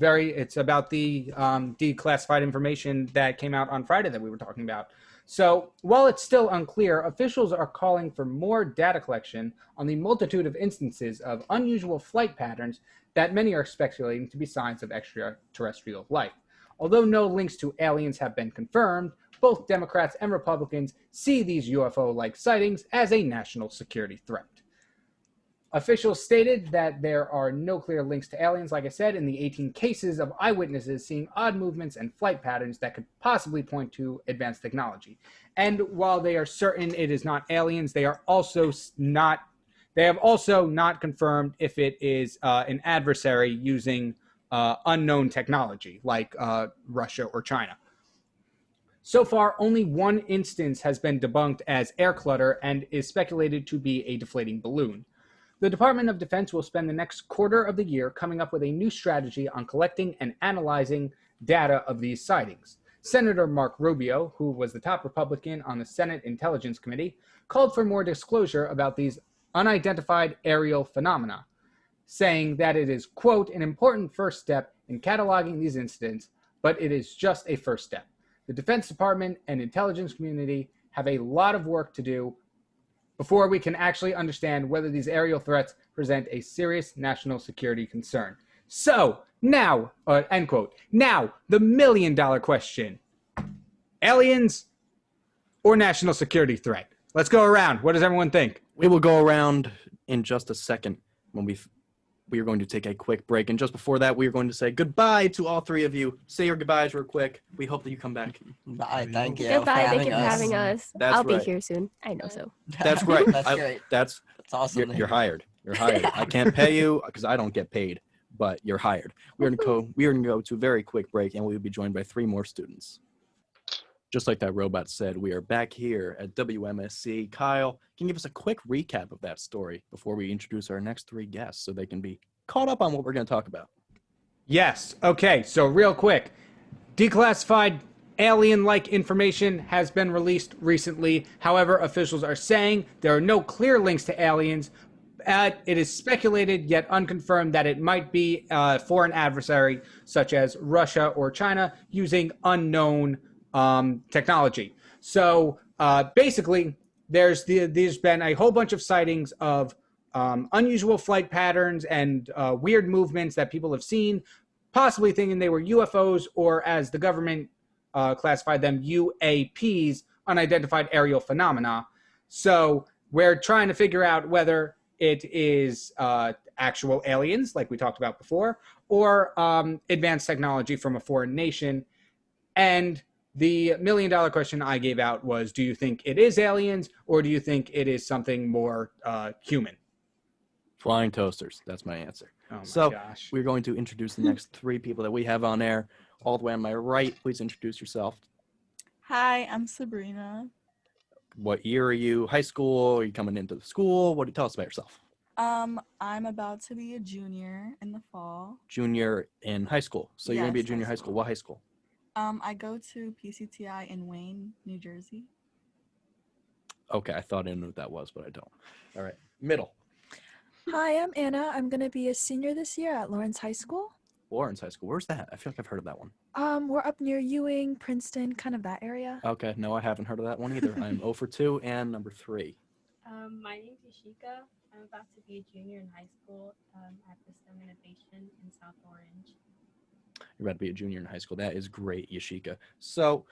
it's about the declassified information that came out on Friday that we were talking about. So, while it's still unclear, officials are calling for more data collection on the multitude of instances of unusual flight patterns that many are speculating to be signs of extraterrestrial life. Although no links to aliens have been confirmed, both Democrats and Republicans see these UFO-like sightings as a national security threat. Officials stated that there are no clear links to aliens, like I said, in the 18 cases of eyewitnesses seeing odd movements and flight patterns that could possibly point to advanced technology. And while they are certain it is not aliens, they have also not confirmed if it is an adversary using unknown technology, like Russia or China. So far, only one instance has been debunked as air clutter and is speculated to be a deflating balloon. The Department of Defense will spend the next quarter of the year coming up with a new strategy on collecting and analyzing data of these sightings. Senator Mark Rubio, who was the top Republican on the Senate Intelligence Committee, called for more disclosure about these unidentified aerial phenomena, saying that it is, quote, an important first step in cataloging these incidents, but it is just a first step. The Defense Department and intelligence community have a lot of work to do before we can actually understand whether these aerial threats present a serious national security concern. So, now, end quote. Now, the million-dollar question. Aliens or national security threat? Let's go around. What does everyone think? We will go around in just a second when we are going to take a quick break. And just before that, we are going to say goodbye to all three of you. Say your goodbyes real quick. We hope that you come back. Bye. Thank you. Goodbye. Thank you for having us. That's I'll right. be here soon. I know so. That's great. That's great. That's awesome. You're hired. You're hired. I can't pay you because I don't get paid, but you're hired. We're gonna go to a very quick break, and we'll be joined by 3 more students. Just like that robot said, we are back here at WMSC. Kyle, can you give us a quick recap of that story before we introduce our next 3 guests so they can be caught up on what we're going to talk about? Yes. Okay, so real quick. Declassified alien-like information has been released recently. However, officials are saying there are no clear links to aliens. It is speculated, yet unconfirmed, that it might be for an adversary, such as Russia or China, using unknown technology. So basically, there's been a whole bunch of sightings of unusual flight patterns and weird movements that people have seen, possibly thinking they were UFOs, or as the government classified them, UAPs, unidentified aerial phenomena. So we're trying to figure out whether it is actual aliens, like we talked about before, or advanced technology from a foreign nation. And the million-dollar question I gave out was, do you think it is aliens, or do you think it is something more human? Flying toasters. That's my answer. Oh my gosh. We're going to introduce the next 3 people that we have on air. All the way on my right, please introduce yourself. Hi, I'm Sabrina. What year are you? High school? Are you coming into the school? What do you tell us about yourself? I'm about to be a junior in the fall. Junior in high school. So you're going to be a Yes, junior high high school. What high school? I go to PCTI in Wayne, New Jersey. Okay, I thought I knew what that was, but I don't. All right. Middle. Hi, I'm Anna. I'm going to be a senior this year at Lawrence High School. Lawrence High School. Where's that? I feel like I've heard of that one. We're up near Ewing, Princeton, kind of that area. Okay, no, I haven't heard of that one either. I'm 0 for 2 and number 3. My name's Yashika. I'm about to be a junior in high school at the STEM Innovation in South Orange. You're about to be a junior in high school. That is great, Yashika. So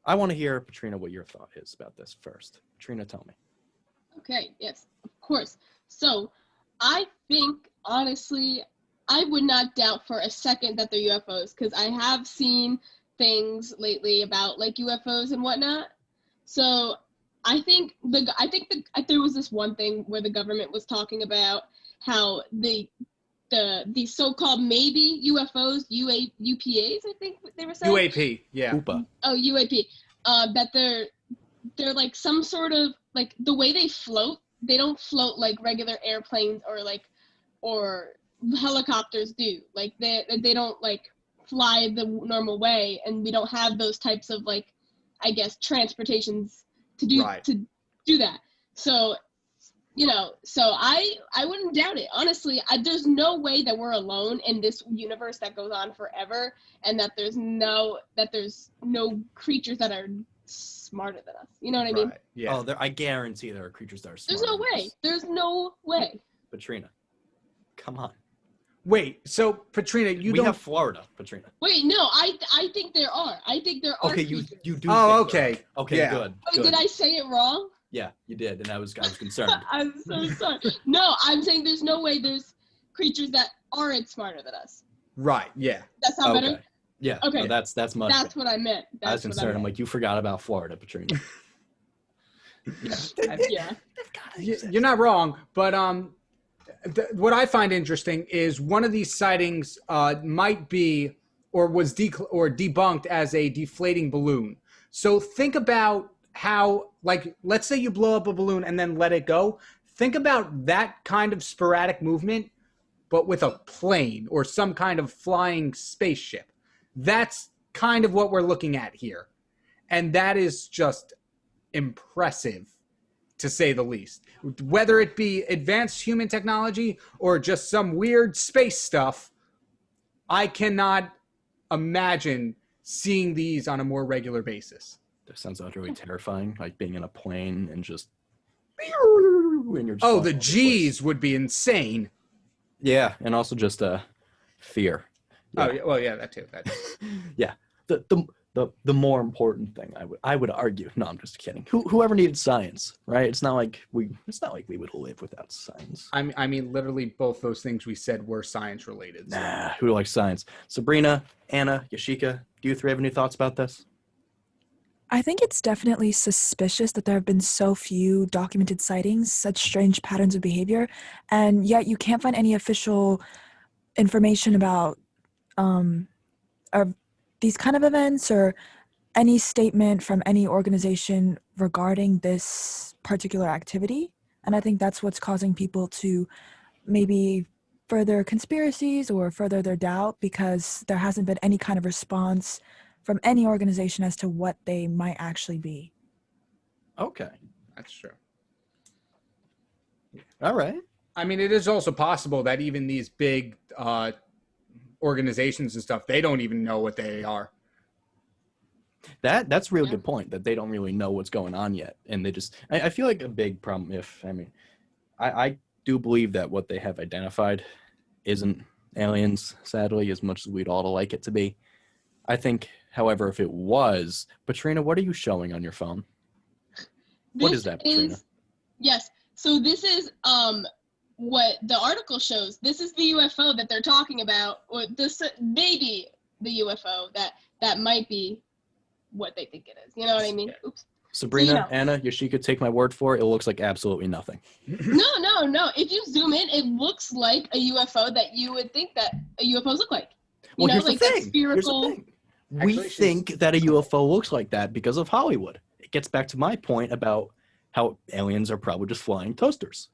I want to hear, Patrina, what your thought is about this first. Patrina, tell me. Okay, yes, of course. So I think, honestly, I would not doubt for a second that they're UFOs, because I have seen things lately about like UFOs and whatnot. So I think there was this one thing where the government was talking about how the so-called maybe UFOs, UPAs, I think they were saying. UAP, yeah. Hoopa. Oh, UAP. That they're like some sort of, like, the way they float, they don't float like regular airplanes or helicopters do. Like they don't like fly the normal way, and we don't have those types of, like, I guess, transportations to do that. So, so I wouldn't doubt it. Honestly, there's no way that we're alone in this universe that goes on forever, and that there's no creatures that are smarter than us. You know what I mean? Yeah. Oh, I guarantee there are creatures that are There's smarter no than way. us. There's no way. Patrina, come on. Wait, so Patrina, you we don't. have Florida, Patrina. Wait, no, I think there are. I think there are Okay, you creatures. do. Oh, think there okay. are. Okay, Yeah. good. Wait, good. did I say it wrong? Yeah, you did, and I was concerned. I'm so sorry. No, I'm saying there's no way there's creatures that aren't smarter than us. Right. Yeah. That's not better? Yeah. Okay. No, that's much. That's better. what I meant. I was That's what concerned. I'm meant. like, you forgot about Florida, Patrina. Yeah. You're not wrong, but what I find interesting is one of these sightings might be or was debunked as a deflating balloon. So think about how, like, let's say you blow up a balloon and then let it go. Think about that kind of sporadic movement, but with a plane or some kind of flying spaceship. That's kind of what we're looking at here. And that is just impressive, to say the least. Whether it be advanced human technology or just some weird space stuff, I cannot imagine seeing these on a more regular basis. That sounds utterly terrifying, like being in a plane and just. And you're just Oh, flying the all over place. G's would be insane. Yeah, and also just fear. Yeah. Oh, yeah, well, yeah, that too. That too. Yeah. The more important thing I would argue. No, I'm just kidding. Whoever needed science, right? It's not like we would live without science. I mean, literally both those things we said were science related. So. Nah, who likes science? Sabrina, Anna, Yashika, do you three have any thoughts about this? I think it's definitely suspicious that there have been so few documented sightings, such strange patterns of behavior, and yet you can't find any official information about these kind of events or any statement from any organization regarding this particular activity. And I think that's what's causing people to maybe further conspiracies or further their doubt, because there hasn't been any kind of response from any organization as to what they might actually be. Okay. That's true. All right. I mean, it is also possible that even these big organizations and stuff, they don't even know what they are. That's a really good point, that they don't really know what's going on yet. And they just, I feel like a big problem I do believe that what they have identified isn't aliens, sadly, as much as we'd all like it to be. I think, however, if it was, Patrina, what are you showing on your phone? What is that, Patrina? Yes. So this is what the article shows. This is the UFO that they're talking about, or this maybe the UFO that might be what they think it is. You know what I mean? Oops. Sabrina, So, you know. Anna, Yashika, take my word for it. It looks like absolutely nothing. No. If you zoom in, it looks like a UFO that you would think that UFOs look like. You know, Here's like the that thing. spherical. We Actually, think that a UFO looks like that because of Hollywood. It gets back to my point about how aliens are probably just flying toasters.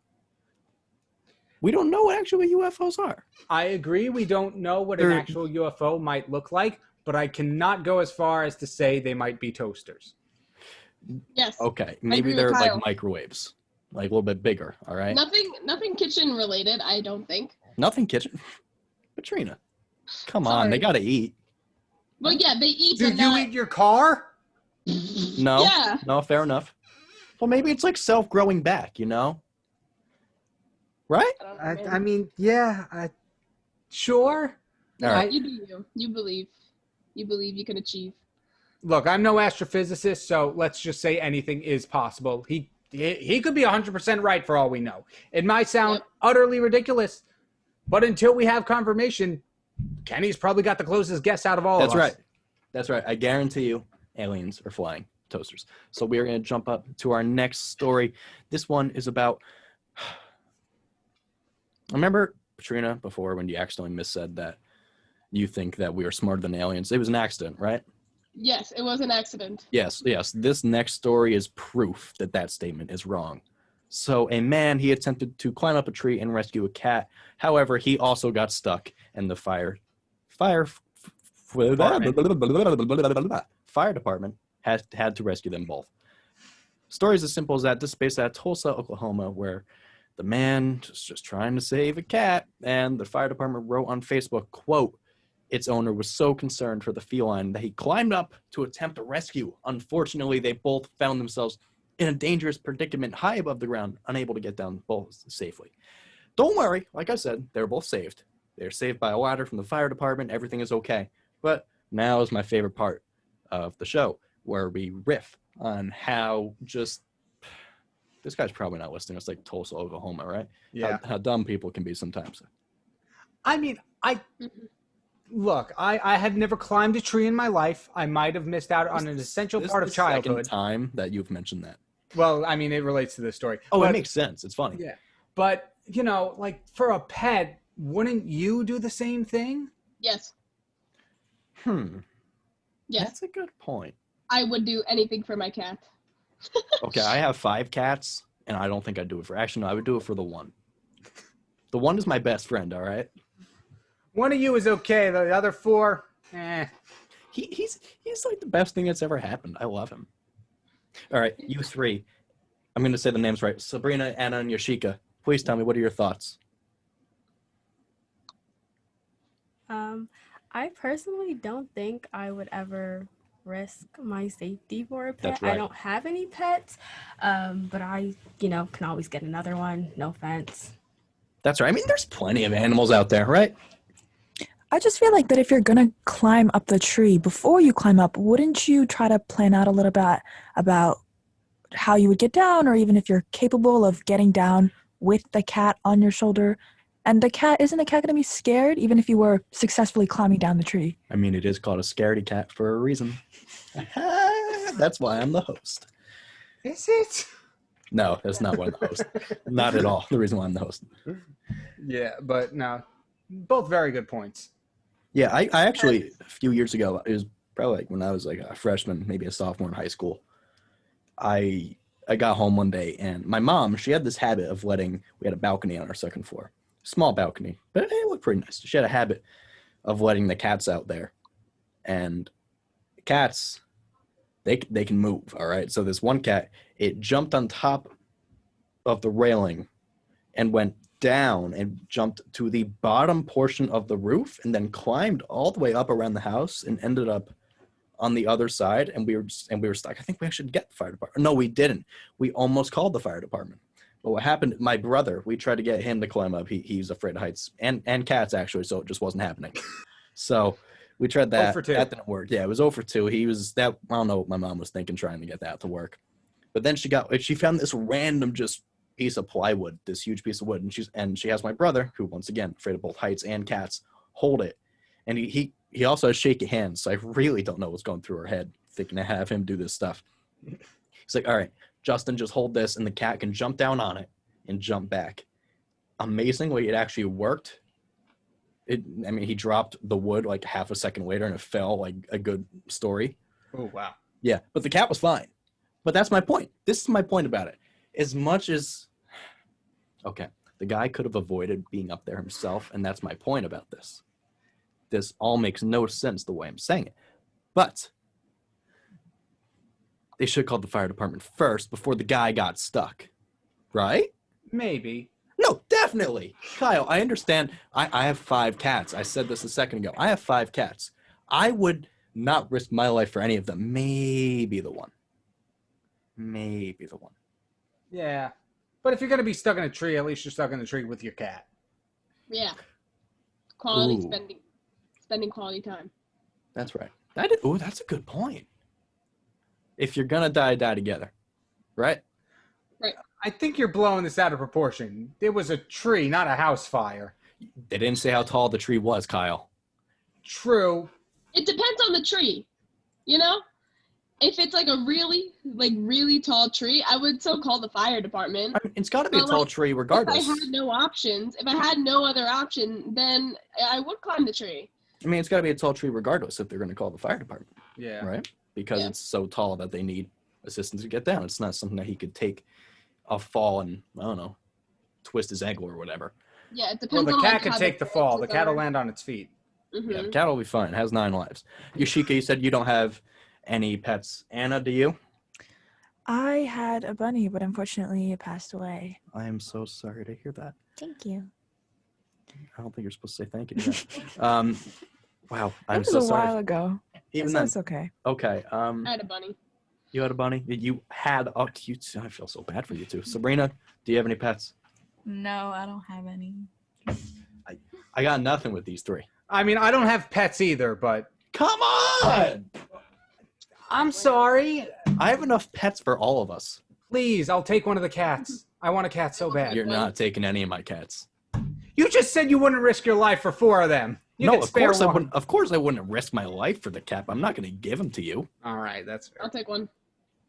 We don't know what actually UFOs are. I agree. We don't know what an They're- actual UFO might look like, but I cannot go as far as to say they might be toasters. Yes. Okay, agree maybe with they're like Kyle. microwaves, like a little bit bigger, all right? Nothing kitchen related, I don't think. Nothing kitchen. Patrina, come on, they Sorry. gotta eat. But yeah, they eat. Do but you not, eat your car? No, Yeah. no, fair enough. Well, maybe it's like self-growing back, you know? Right? I don't know, man. mean, yeah, sure. All right. You do you. You believe. You believe you can achieve. Look, I'm no astrophysicist, so let's just say anything is possible. He could be 100% right for all we know. It might sound Yep. utterly ridiculous, but until we have confirmation, Kenny's probably got the closest guess out of all That's of us. right. That's right. I guarantee you, aliens are flying toasters. So we are going to jump up to our next story. This one is about. Remember, Patrina, before when you accidentally missaid that you think that we are smarter than aliens? It was an accident, right? Yes, it was an accident. Yes. This next story is proof that that statement is wrong. So a man, he attempted to climb up a tree and rescue a cat. However, he also got stuck, and the fire department had to rescue them both. Story is as simple as that. This is based out of Tulsa, Oklahoma, where the man was just trying to save a cat, and the fire department wrote on Facebook, quote, its owner was so concerned for the feline that he climbed up to attempt a rescue. Unfortunately, they both found themselves in a dangerous predicament high above the ground, unable to get down both safely. Don't worry, like I said, they're both saved. They're saved by a ladder from the fire department. Everything is okay. But now is my favorite part of the show, where we riff on how just this guy's probably not listening. It's like Tulsa, Oklahoma, right? Yeah. How dumb people can be sometimes. I mean, look, I have never climbed a tree in my life. I might have missed out on an essential This part is of the second childhood. time that you've mentioned that. Well, I mean, it relates to this story. Oh, But- it makes sense. It's funny. Yeah. But, you know, like for a pet, wouldn't you do the same thing? Yes. That's Yes. a good point. I would do anything for my cat. Okay, I have 5 cats, and I don't think I'd do it for. Actually, no, I would do it for the one. The one is my best friend. All right. One of you is okay. The other 4, He's like the best thing that's ever happened. I love him. All right, you 3. I'm going to say the names right. Sabrina, Anna, and Yoshika. Please tell me, what are your thoughts? I personally don't think I would ever risk my safety for a pet. That's right. I don't have any pets, but I, can always get another one. No offense. That's right. I mean, there's plenty of animals out there, right? I just feel like that if you're going to climb up the tree, before you climb up, wouldn't you try to plan out a little bit about how you would get down, or even if you're capable of getting down with the cat on your shoulder? And isn't the cat going to be scared even if you were successfully climbing down the tree? I mean, it is called a scaredy cat for a reason. That's why I'm the host. Is it? No, that's not why I'm the host. Not at all. The reason why I'm the host. Yeah, but no, both very good points. Yeah, I actually, a few years ago, it was probably like when I was like a freshman, maybe a sophomore in high school, I got home one day, and my mom, she had this habit of we had a balcony on our second floor. Small balcony, but it looked pretty nice. She had a habit of letting the cats out there. And cats, they can move, all right? So this one cat, it jumped on top of the railing and went down and jumped to the bottom portion of the roof and then climbed all the way up around the house and ended up on the other side, and we were stuck. I think we should get the fire department. No, we didn't. We almost called the fire department. But what happened, my brother, we tried to get him to climb up. He's afraid of heights and cats, actually, so it just wasn't happening. So we tried that. 0 for 2. That didn't work. Yeah, it was 0 for 2. I don't know what my mom was thinking trying to get that to work. But then she found this random just piece of plywood, this huge piece of wood, and she has my brother, who once again, afraid of both heights and cats, hold it. And he also has shaky hands, so I really don't know what's going through her head thinking to have him do this stuff. He's like, all right, Justin, just hold this, and the cat can jump down on it and jump back. Amazingly, it actually worked. He dropped the wood like half a second later, and it fell like a good story. Oh, wow. Yeah, but the cat was fine. But that's my point. This is my point about it. As much as, okay, the guy could have avoided being up there himself, and that's my point about this. This all makes no sense the way I'm saying it. But they should have called the fire department first before the guy got stuck. Right? Maybe. No, definitely. Kyle, I understand. I have 5 cats. I said this a second ago. I have 5 cats. I would not risk my life for any of them. Maybe the one. Yeah. But if you're going to be stuck in a tree, at least you're stuck in the tree with your cat. Yeah. Quality Ooh. spending quality time. That's right. That's a good point. If you're gonna die together, right? Right. I think you're blowing this out of proportion. It was a tree, not a house fire. They didn't say how tall the tree was, Kyle. True. It depends on the tree. If it's like a really tall tree, I would still call the fire department. I mean, it's got to be a But, tall tree regardless. If I had no other option, then I would climb the tree. I mean, it's got to be a tall tree regardless if they're going to call the fire department, Yeah. right? Because it's so tall that they need assistance to get down. It's not something that he could take a fall and, I don't know, twist his ankle or whatever. Yeah, it Well, depends the on cat could take the fall. The cat will land. land on its feet. Yeah, the cat will be fine. It has 9 lives. Yoshika, you said you don't have any pets. Anna, do you? I had a bunny, but unfortunately it passed away. I am so sorry to hear that. Thank you. I don't think you're supposed to say thank you to that. Wow, I'm It was so a sorry. while ago. Even then, It's okay. okay. I had a bunny. You had a bunny? You had a cute. I feel so bad for you too. Sabrina, do you have any pets? No, I don't have any. I got nothing with these three. I mean, I don't have pets either, but Come on! I'm sorry. I have enough pets for all of us. Please, I'll take one of the cats. I want a cat so bad. You're not taking any of my cats. You just said you wouldn't risk your life for 4 of them. You No, could of spare course I one. wouldn't. Of course I wouldn't risk my life for the cat. I'm not going to give them to you. All right, that's fair. I'll take one.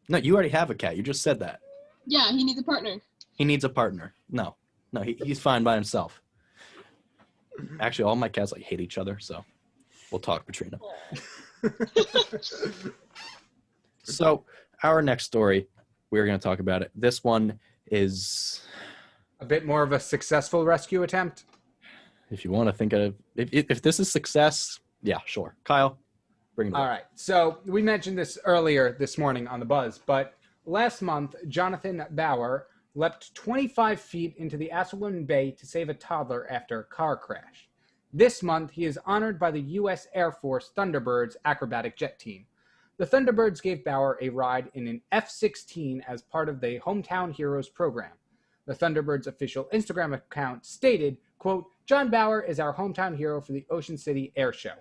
No, you already have a cat. You just said that. Yeah, he needs a partner. He needs a partner. No, he's fine by himself. Actually, all my cats hate each other, so we'll talk, Katrina. So our next story, we're going to talk about it. This one is A bit more of a successful rescue attempt. if you want to think of if this is success, yeah, sure. Kyle, bring it All up. right. So we mentioned this earlier this morning on the Buzz, but last month, Jonathan Bauer leapt 25 feet into the Asselin Bay to save a toddler after a car crash. This month, he is honored by the U.S. Air Force Thunderbirds acrobatic jet team. The Thunderbirds gave Bauer a ride in an F-16 as part of the Hometown Heroes program. The Thunderbirds' official Instagram account stated, quote, "John Bauer is our hometown hero for the Ocean City Air Show.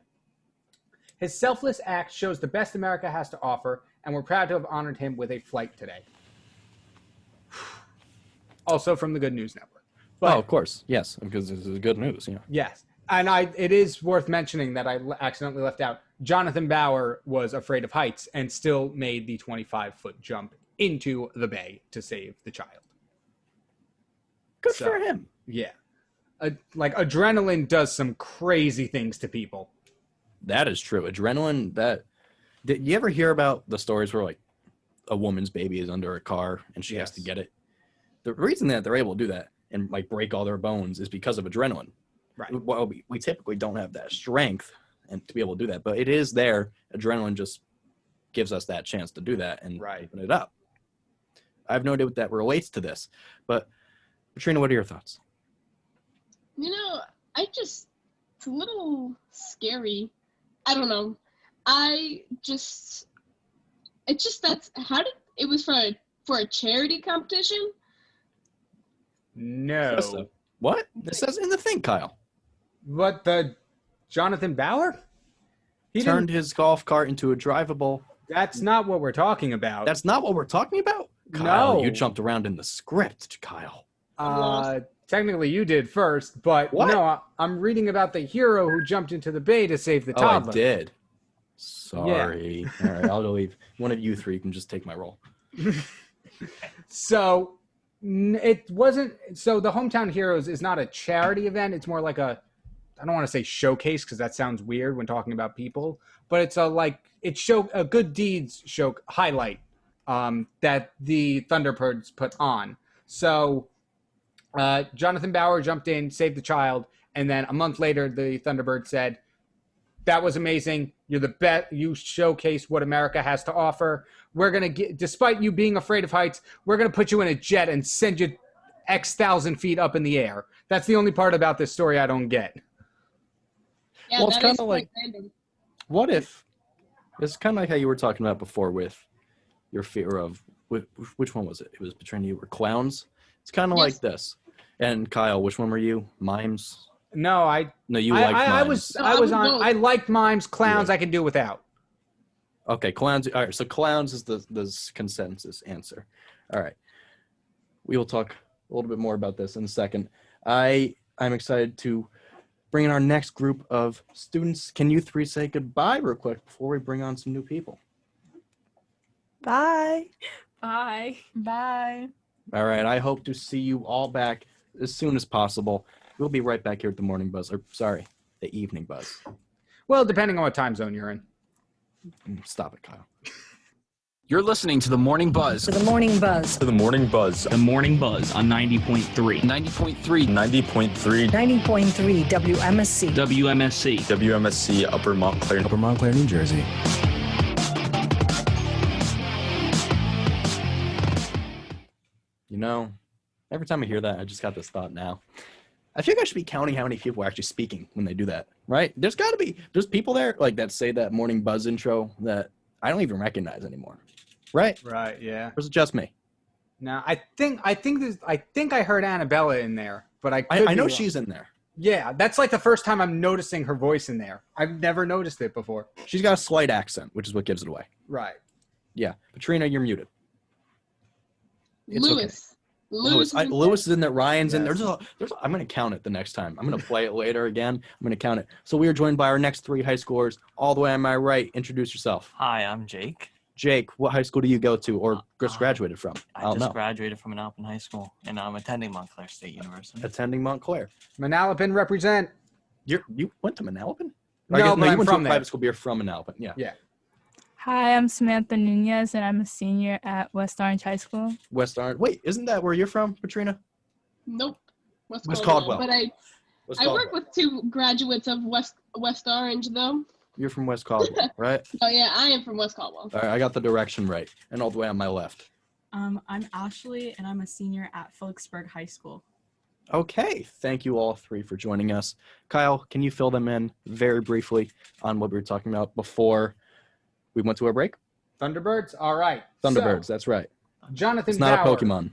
His selfless act shows the best America has to offer, and we're proud to have honored him with a flight today." Also from the Good News Network. But, Oh, of course, yes, because this is good news. Yeah. yes. And it is worth mentioning that I accidentally left out. Jonathan Bauer was afraid of heights and still made the 25-foot jump into the bay to save the child. Good So, for him. Yeah. Adrenaline does some crazy things to people. That is true. Adrenaline. Did you ever hear about the stories where a woman's baby is under a car and she has to Yes. get it? The reason that they're able to do that and break all their bones is because of adrenaline. Right. Well, we typically don't have that strength and to be able to do that, but it is there. Adrenaline just gives us that chance to do that and Right. open it up. I have no idea what that relates to this, but Katrina, what are your thoughts? It's a little scary. I don't know. It was for a charity competition? No. So, what? This says in the thing, Kyle. But the Jonathan Bauer? He Turned his golf cart into a drivable. That's not what we're talking about. That's not what we're talking about? Kyle, No. you jumped around in the script, Kyle. Technically you did first, but What? no, I'm reading about the hero who jumped into the bay to save the Oh, toddler. I did. Sorry. All right, I'll leave. One of you three can just take my role. So it wasn't. So the Hometown Heroes is not a charity event. It's more like I don't want to say showcase because that sounds weird when talking about people, but it's a good deeds show highlight that the Thunderbirds put on. So Jonathan Bauer jumped in, saved the child, and then a month later, the Thunderbird said, "That was amazing. You're the best. You showcase what America has to offer. We're going to get, despite you being afraid of heights, we're going to put you in a jet and send you X thousand feet up in the air." That's the only part about this story I don't get. Yeah, Well, it's that is kinda like- quite random. What if it's kind of like how you were talking about before with your fear of which one was it? It was between you were clowns. It's kind of Yes. like this. And Kyle, which one were you? Mimes? No, No, you liked mimes. I was on. both. I liked mimes. Clowns, Yeah. I can do without. Okay, clowns. All right, so clowns is the consensus answer. All right, we will talk a little bit more about this in a second. I'm excited to bring in our next group of students. Can you three say goodbye real quick before we bring on some new people? Bye. Bye. Bye. All right, I hope to see you all back as soon as possible. We'll be right back here at the morning buzz, or sorry, the evening buzz. Well, depending on what time zone you're in. Stop it, Kyle. You're listening to The Morning Buzz. The Morning Buzz. The Morning Buzz. The Morning Buzz on 90.3. 90.3. 90.3. 90.3 WMSC. WMSC. WMSC Upper Montclair, New Jersey. You know, every time I hear that, I just got this thought now. I think I should be counting how many people are actually speaking when they do that, right? There's people there that say that morning buzz intro that I don't even recognize anymore, right? Right. Yeah. Or is it just me? Now I think I heard Annabella in there, but I know be wrong. she's in there. Yeah, that's like the first time I'm noticing her voice in there. I've never noticed it before. She's got a slight accent, which is what gives it away. Right. Yeah. Katrina, you're muted. It's Lewis. Okay. Lewis is in there. Ryan's in there. Yes. I'm going to count it the next time. I'm going to play it later again. I'm going to count it. So we are joined by our next 3 high scorers. All the way on my right. Introduce yourself. Hi, I'm Jake. Jake, what high school do you go to or just graduated from? I just graduated from Manalapan High School, and I'm attending Montclair State University. Attending Montclair. Manalapan represent. You went to Manalapan? No, you but I'm went to from a there. private school, but you're from Manalapan. Yeah. Yeah. Hi, I'm Samantha Nunez, and I'm a senior at West Orange High School. West Orange. Wait, isn't that where you're from, Katrina? Nope. West Caldwell. But I work with 2 graduates of West Orange, though. You're from West Caldwell, right? Oh, yeah, I am from West Caldwell. All right, I got the direction right. And all the way on my left. I'm Ashley, and I'm a senior at Phillipsburg High School. Okay, thank you all 3 for joining us. Kyle, can you fill them in very briefly on what we were talking about before we went to our break? Thunderbirds? All right. Thunderbirds, that's right. Jonathan It's not Bauer. a Pokemon.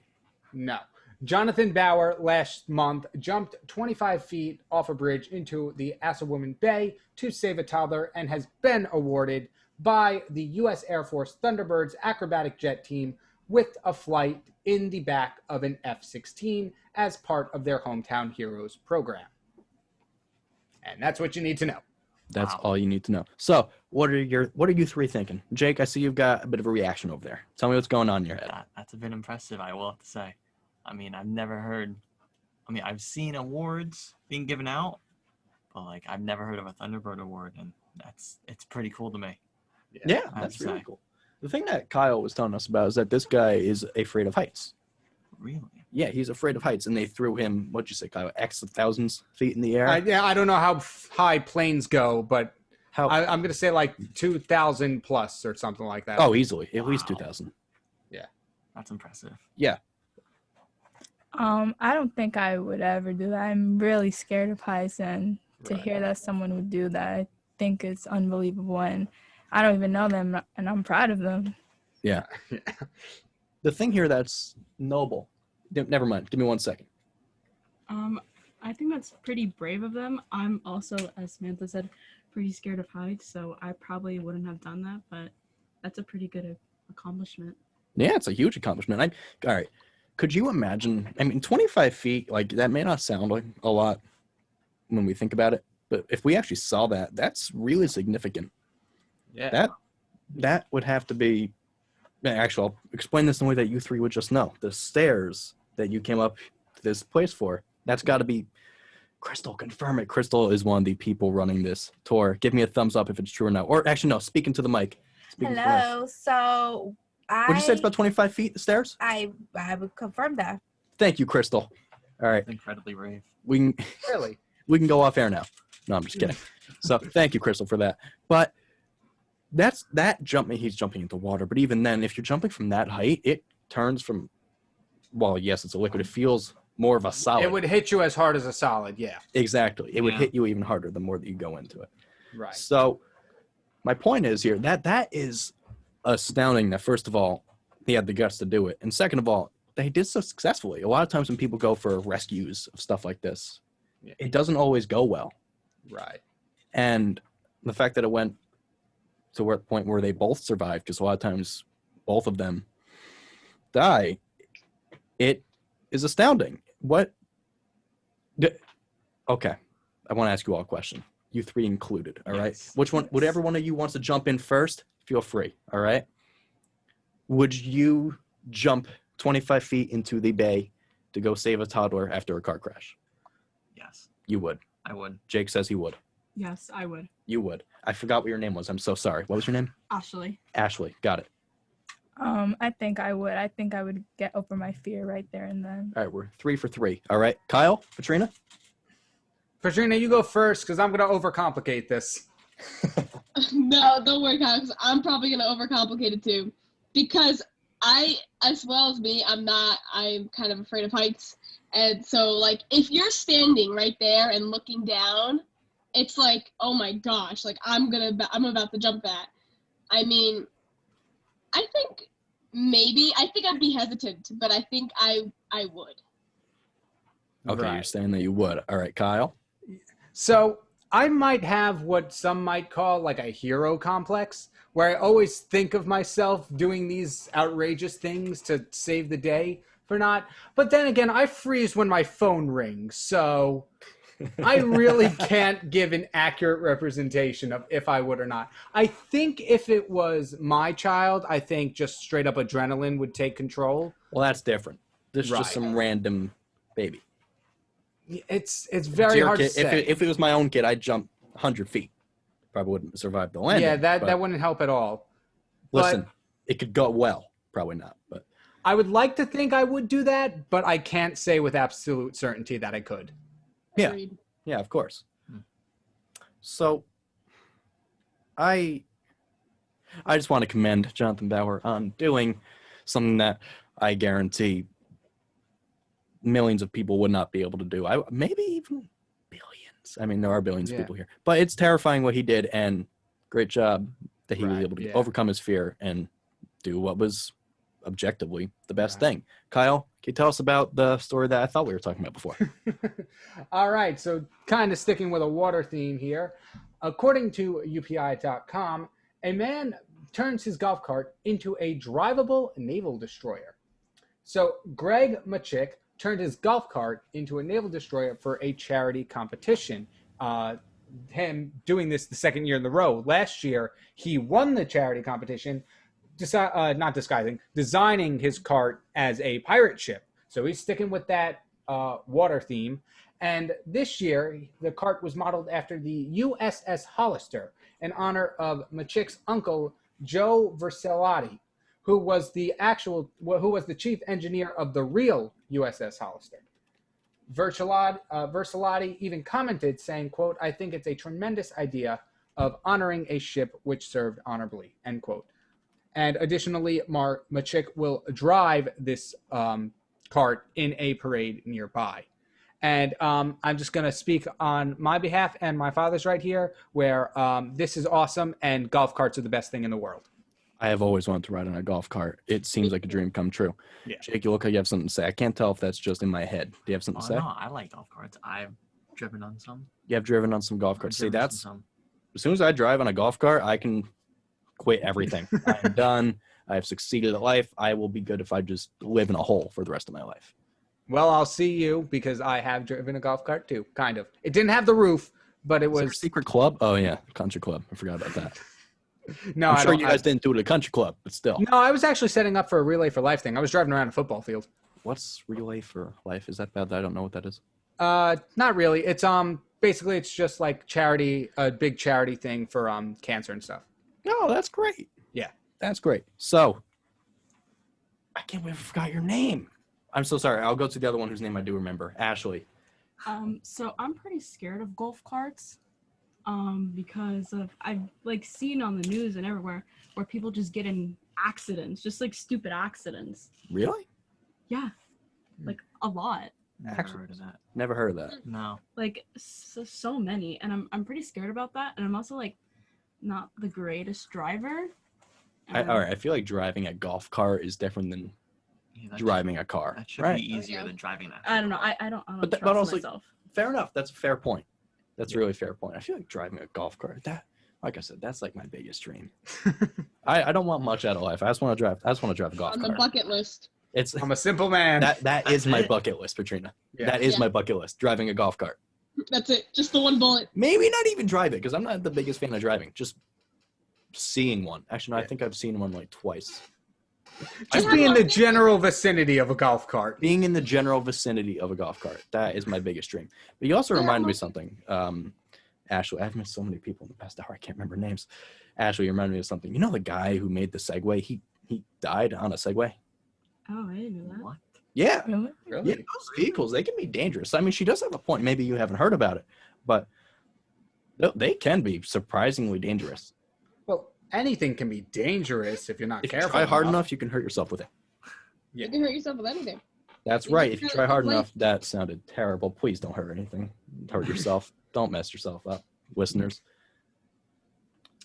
No. Jonathan Bauer last month jumped 25 feet off a bridge into the Assawoman Bay to save a toddler and has been awarded by the U.S. Air Force Thunderbirds acrobatic jet team with a flight in the back of an F-16 as part of their Hometown Heroes program. And that's what you need to know. That's all you need to know. So, what are you 3 thinking? Jake, I see you've got a bit of a reaction over there. Tell me what's going on in your head. That's a bit impressive, I will have to say. I mean, I've seen awards being given out, but like I've never heard of a Thunderbird award, and it's pretty cool to me. Yeah, I have that's to really say. cool. The thing that Kyle was telling us about is that this guy is afraid of heights. Really? Yeah, he's afraid of heights, and they threw him, what'd you say, Kyle, X thousands feet in the air? I don't know how high planes go, but I'm going to say like 2,000 plus or something like that. Oh, easily. At least 2,000. Yeah. That's impressive. Yeah. I don't think I would ever do that. I'm really scared of heights, and to hear that someone would do that, I think it's unbelievable. And I don't even know them, and I'm proud of them. Yeah. The thing here that's noble. Never mind. Give me 1 second. I think that's pretty brave of them. I'm also, as Samantha said, pretty scared of heights, so I probably wouldn't have done that, but that's a pretty good accomplishment. Yeah, it's a huge accomplishment. All right. Could you imagine? I mean, 25 feet, like that may not sound like a lot when we think about it, but if we actually saw that, that's really significant. Yeah. That would have to be. Actually, I'll explain this in a way that you 3 would just know. The stairs that you came up to this place for, that's got to be. Crystal, confirm it. Crystal is one of the people running this tour. Give me a thumbs up if it's true or not. Or actually, no, speak into the mic. Hello. So Would you say it's about 25 feet, the stairs? I would confirm that. Thank you, Crystal. All right. Incredibly brave. We can Really? we can go off air now. No, I'm just kidding. So thank you, Crystal, for that. But that jump, he's jumping into water. But even then, if you're jumping from that height, it turns from, well, yes, it's a liquid. It feels more of a solid. It would hit you as hard as a solid, yeah. Exactly. It would hit you even harder the more that you go into it. Right. So my point is here that is astounding that, first of all, he had the guts to do it. And second of all, they did so successfully. A lot of times when people go for rescues of stuff like this, it doesn't always go well. Right. And the fact that it went to the point where they both survived, because a lot of times both of them die, it is astounding. Okay. I want to ask you all a question. You 3 included, all right? Which one, whatever one of you wants to jump in first, feel free, all right? Would you jump 25 feet into the bay to go save a toddler after a car crash? Yes. You would. I would. Jake says he would. Yes, I would. You would. I forgot what your name was. I'm so sorry. What was your name? Ashley. Ashley. Got it. I think I would. I think I would get over my fear right there and then. All right, we're 3 for 3. All right, Kyle, Katrina? Katrina, you go first because I'm going to overcomplicate this. No, don't worry, Kyle, 'cause I'm probably going to overcomplicate it too. Because as well as me, I'm kind of afraid of heights. And so, like, if you're standing right there and looking down, it's like, oh my gosh, like, I'm about to jump that. I mean, I think I'd be hesitant, but I think I would. Okay, You're saying that you would. All right, Kyle? So I might have what some might call like a hero complex, where I always think of myself doing these outrageous things to save the day for not. But then again, I freeze when my phone rings, so I really can't give an accurate representation of if I would or not. I think if it was my child, I think just straight up adrenaline would take control. Well, that's different. This is Right. just some random baby. It's very hard to say. If it was my own kid, I'd jump 100 feet. Probably wouldn't survive the landing. Yeah, but that wouldn't help at all. Listen, But it could go well. Probably not, but I would like to think I would do that, but I can't say with absolute certainty that I could. yeah, Agreed. yeah, of course. So, I just want to commend Jonathan Bauer on doing something that I guarantee millions of people would not be able to do. Maybe even billions. I mean, there are billions of Yeah. people here, but it's terrifying what he did, and great job that he was Right, able to yeah. overcome his fear and do what was objectively the best thing. Kyle, can you tell us about the story that I thought we were talking about before? All right, so kind of sticking with a water theme here. According to UPI.com, a man turns his golf cart into a drivable naval destroyer. So Greg Machik turned his golf cart into a naval destroyer for a charity competition. Him doing this the second year in a row. Last year, he won the charity competition, designing his cart as a pirate ship. So he's sticking with that water theme. And this year, the cart was modeled after the USS Hollister in honor of Machik's uncle, Joe Versalati, who was the chief engineer of the real USS Hollister. Versalati even commented saying, quote, "I think it's a tremendous idea of honoring a ship which served honorably," end quote. And additionally, Machik will drive this cart in a parade nearby. And I'm just going to speak on my behalf and my father's right here, where this is awesome and golf carts are the best thing in the world. I have always wanted to ride on a golf cart. It seems like a dream come true. Yeah. Jake, you look like you have something to say. I can't tell if that's just in my head. Do you have something to say? No, I like golf carts. I've driven on some. You have driven on some golf carts. See, driven that's some. as soon as I drive on a golf cart, I can quit everything. I'm done. I have succeeded at life. I will be good if I just live in a hole for the rest of my life. Well, I'll see you because I have driven a golf cart too, kind of. It didn't have the roof, but it Is there a was. secret club? Oh yeah, country club. I forgot about that. No, I'm I sure don't- you guys didn't do it at a country club, but still. No, I was actually setting up for a Relay for Life thing. I was driving around a football field. What's Relay for Life? Is that bad? I don't know what that is. Not really. It's basically it's just like charity, a big charity thing for cancer and stuff. Oh, that's great. Yeah. That's great. So, I can't believe I forgot your name. I'm so sorry. I'll go to the other one whose name I do remember. Ashley. So I'm pretty scared of golf carts, because I've like seen on the news and everywhere where people just get in accidents, just like stupid accidents. Really? Yeah, like a lot. Never heard of that. Never heard of that. No. Like so many, and I'm pretty scared about that. And I'm also like not the greatest driver. All right. I feel like driving a golf cart is different than driving a car. That should right? be easier than driving that. I don't know. I don't But trust also, myself. fair enough. That's a fair point. That's a really fair point. I feel like driving a golf cart, like I said, that's like my biggest dream. I don't want much out of life. I just want to drive a golf On the cart. bucket list. I'm a simple man. That is my bucket list, Katrina. Yeah. That is Yeah. my bucket list. Driving a golf cart. That's it. Just the one bullet. Maybe not even drive it, because I'm not the biggest fan of driving. Just seeing one. Actually, no, I think I've seen one like twice. Just be in the general vicinity of a golf cart. Being in the general vicinity of a golf cart. That is my biggest dream. But you also reminded me of something. Ashley, I've met so many people in the past hour, I can't remember names. Ashley, you reminded me of something. You know the guy who made the Segway? He died on a Segway? Oh, I didn't know that. What? Yeah. Really? Yeah, those vehicles, they can be dangerous. I mean, she does have a point. Maybe you haven't heard about it, but they can be surprisingly dangerous. Well, anything can be dangerous if you're not If you careful. try hard enough, you can hurt yourself with it. Yeah. You can hurt yourself with anything. That's You right. just If you gotta try hard live. enough, that sounded terrible. Please don't hurt anything. Hurt yourself. Don't mess yourself up, listeners.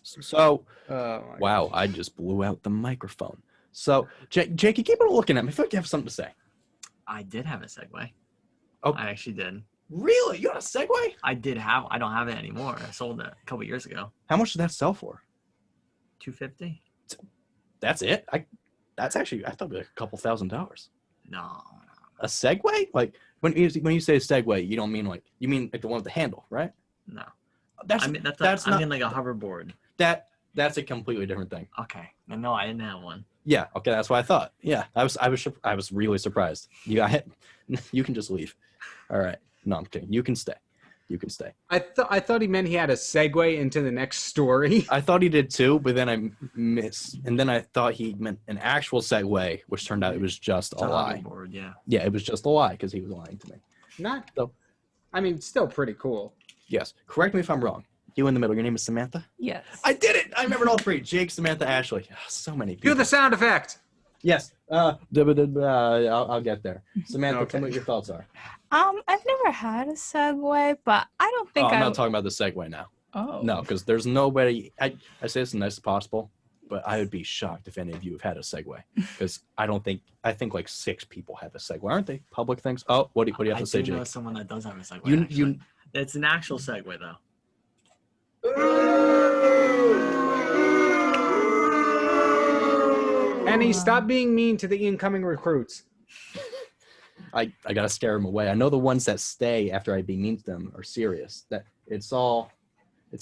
So, wow, I just blew out the microphone. So, Jake, you keep on looking at me. I feel like you have something to say. I did have a segue. Oh. I actually did. Really? You got a Segway? I don't have it anymore. I sold it a couple years ago. How much did that sell for? $250. That's it? That's actually, I thought it was a couple $1,000s. No. A Segway? Like when you say Segway, you don't mean you mean like the one with the handle, right? No. I mean like a hoverboard. That's a completely different thing. Okay. No, I didn't have one. Yeah. Okay, that's what I thought. Yeah, I was really surprised. You can just leave. All right. No, I'm kidding. You can stay. I thought he meant he had a segue into the next story. I thought he did too, but then I missed, and then I thought he meant an actual segue, which turned out it was just a lie. Hoverboard, yeah. Yeah, it was just a lie because he was lying to me. Still pretty cool. Yes. Correct me if I'm wrong. You in the middle. Your name is Samantha? Yes. I did it. I remembered all three. Jake, Samantha, Ashley. So many people. Do the sound effect. Yes. I'll get there. Samantha, Okay. tell me what your thoughts are. I've never had a Segway, but I don't think I'm not talking about the Segway now. Oh. No, because there's nobody. I say this as nice as possible, but I would be shocked if any of you have had a Segway, because I think like 6 people have a Segway, aren't they? Public things. Oh, what do you have to say, I do know Jake? someone that does have a Segway. It's an actual Segway though. Annie, stop being mean to the incoming recruits. I gotta scare them away. I know the ones that stay after I be mean to them are serious. That it's all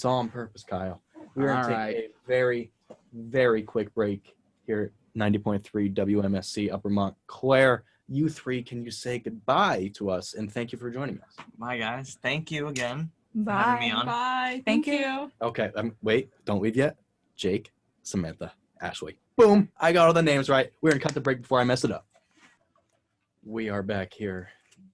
on purpose, Kyle. We're gonna take a very, very quick break here at 90.3 WMSC Upper Montclair. You three, can you say goodbye to us and thank you for joining us? Bye, guys. Thank you again for Bye. having me on. Bye. Thank you. Okay, wait, don't leave yet. Jake, Samantha, Ashley. Boom! I got all the names right. We're gonna cut the break before I mess it up. We are back here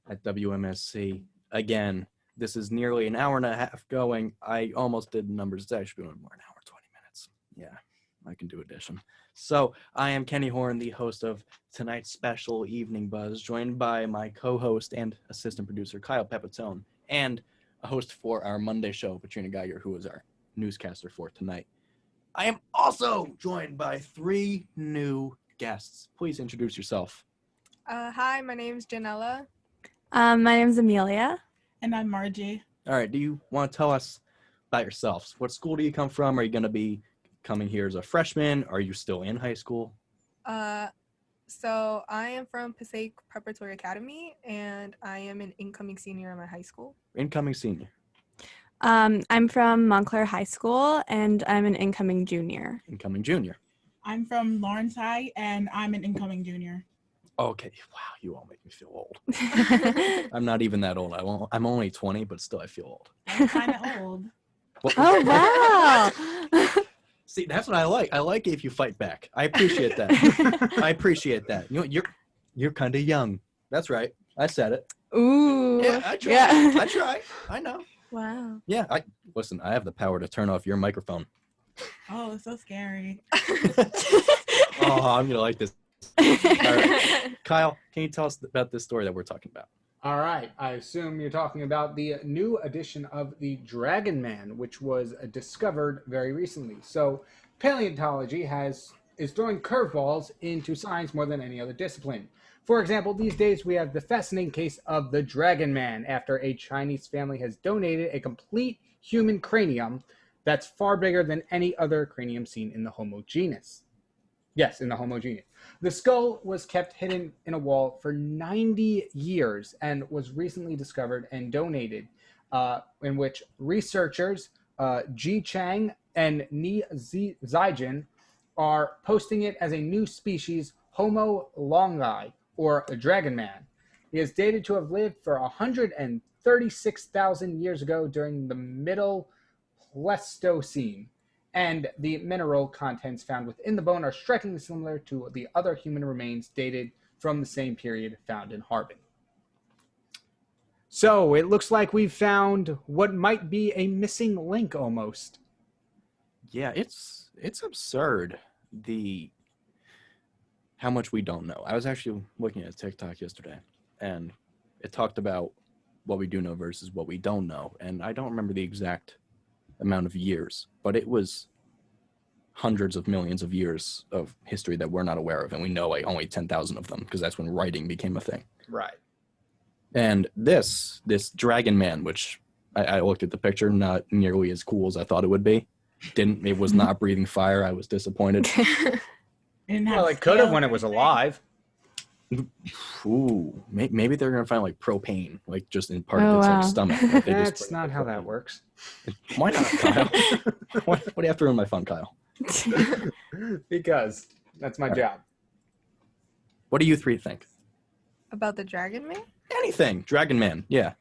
at WMSC again. This is nearly an hour and a half going. I almost did the numbers. It's actually been more an hour, 20 minutes. Yeah, I can do addition. So I am Kenny Horn, the host of tonight's special Evening Buzz, joined by my co-host and assistant producer, Kyle Pepitone, and a host for our Monday show, Katrina Geiger, who is our newscaster for tonight. I am also joined by 3 new guests. Please introduce yourself. Hi, my name's Janella. My name's Amelia. And I'm Margie. All right. Do you want to tell us about yourselves? What school do you come from? Are you going to be coming here as a freshman? Are you still in high school? So I am from Passaic Preparatory Academy, and I am an incoming senior in my high school. Incoming senior. I'm from Montclair High School, and I'm an incoming junior. Incoming junior. I'm from Lawrence High, and I'm an incoming junior. Okay. Wow, you all make me feel old. I'm not even that old. I'm only 20, but still I feel old. I'm kind of old. Oh, wow. See, that's what I like. I like it if you fight back. I appreciate that. I appreciate that. You know, you're kind of young. That's right. I said it. Ooh. Yeah, I try. Yeah. I try. I know. Wow. Yeah. Listen, I have the power to turn off your microphone. Oh, it's so scary. Oh, I'm going to like this. All right. Kyle, can you tell us about this story that we're talking about? All right. I assume you're talking about the new edition of the Dragon Man, which was discovered very recently. So paleontology is throwing curveballs into science more than any other discipline. For example, these days we have the fascinating case of the Dragon Man, after a Chinese family has donated a complete human cranium that's far bigger than any other cranium seen in the Homo genus. Yes, in the Homo genus. The skull was kept hidden in a wall for 90 years and was recently discovered and donated, in which researchers Ji Chang and Ni Zijin are posting it as a new species, Homo longi, or a dragon man. He is dated to have lived for 136,000 years ago during the Middle Pleistocene, and the mineral contents found within the bone are strikingly similar to the other human remains dated from the same period found in Harbin. So it looks like we've found what might be a missing link almost. Yeah, it's absurd how much we don't know. I was actually looking at TikTok yesterday, and it talked about what we do know versus what we don't know, and I don't remember the exact amount of years, but it was hundreds of millions of years of history that we're not aware of, and we know like only 10,000 of them because that's when writing became a thing. Right. And this dragon man, which I looked at the picture, not nearly as cool as I thought it would be. It was not breathing fire. I was disappointed. Well, it could have when it was alive. Ooh, maybe they're gonna find like propane, like just in part Oh, of its wow. like stomach. Like, they just That's not how that works. Why not, Kyle? Why do you have to ruin my fun, Kyle? Because that's my job. What do you three think? About the Dragon Man? Anything, Dragon Man. Yeah,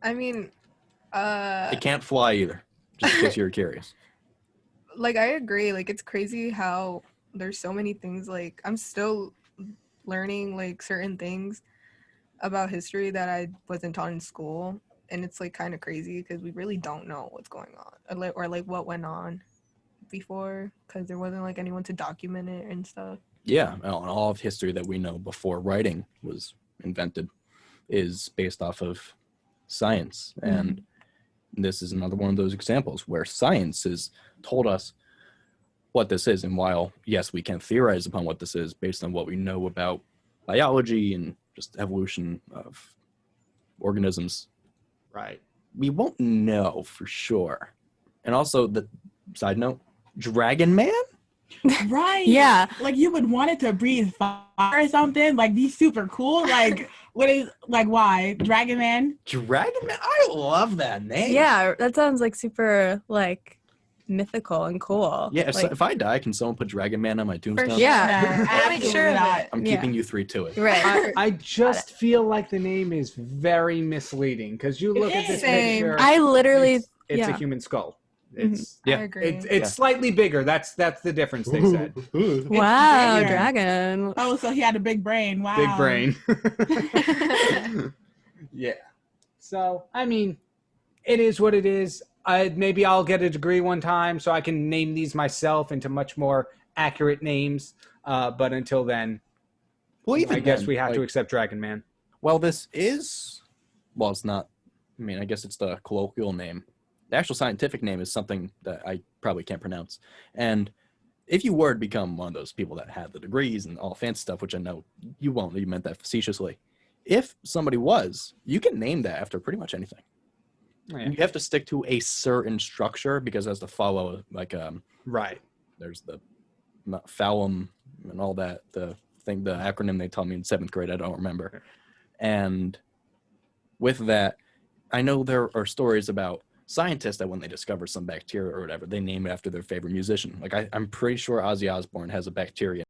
I mean, it can't fly either. Just in case you're curious. like I agree. Like it's crazy how there's so many things. Like I'm still learning like certain things about history that I wasn't taught in school, and it's like kind of crazy because we really don't know what's going on or like what went on before because there wasn't like anyone to document it and stuff. Yeah, and all of history that we know before writing was invented is based off of science. And this is another one of those examples where science has told us what this is. And while, yes, we can theorize upon what this is based on what we know about biology and just evolution of organisms, right? We won't know for sure. And also, the side note, Dragon Man? Right. Yeah. Like you would want it to breathe fire or something, like be super cool. Like what is like why? Dragon Man? Dragon Man? I love that name. Yeah, that sounds like super like mythical and cool. Yeah, like, if I die, can someone put Dragon Man on my tombstone? sure. Yeah. I'll make sure of it. I'm keeping you three to it. Right. I just feel like the name is very misleading because you look at this picture. I literally it's a human skull. It's Yeah. I agree. it's slightly bigger. That's the difference they said. Wow, bigger. dragon. Oh, so he had a big brain. Wow. Big brain. Yeah. So I mean, it is what it is. Maybe I'll get a degree one time so I can name these myself into much more accurate names. But until then, Well, even I guess then, we have to like- accept Dragon Man. Well, it's not. I mean, I guess it's the colloquial name. The actual scientific name is something that I probably can't pronounce. And if you were to become one of those people that had the degrees and all fancy stuff, which I know you won't, you meant that facetiously. If somebody was, you can name that after pretty much anything. Yeah. You have to stick to a certain structure because it has to follow like right. There's the phallum and all that. The acronym they taught me in 7th grade, I don't remember. And with that, I know there are stories about scientists that when they discover some bacteria or whatever, they name it after their favorite musician. Like I'm pretty sure Ozzy Osbourne has a bacteria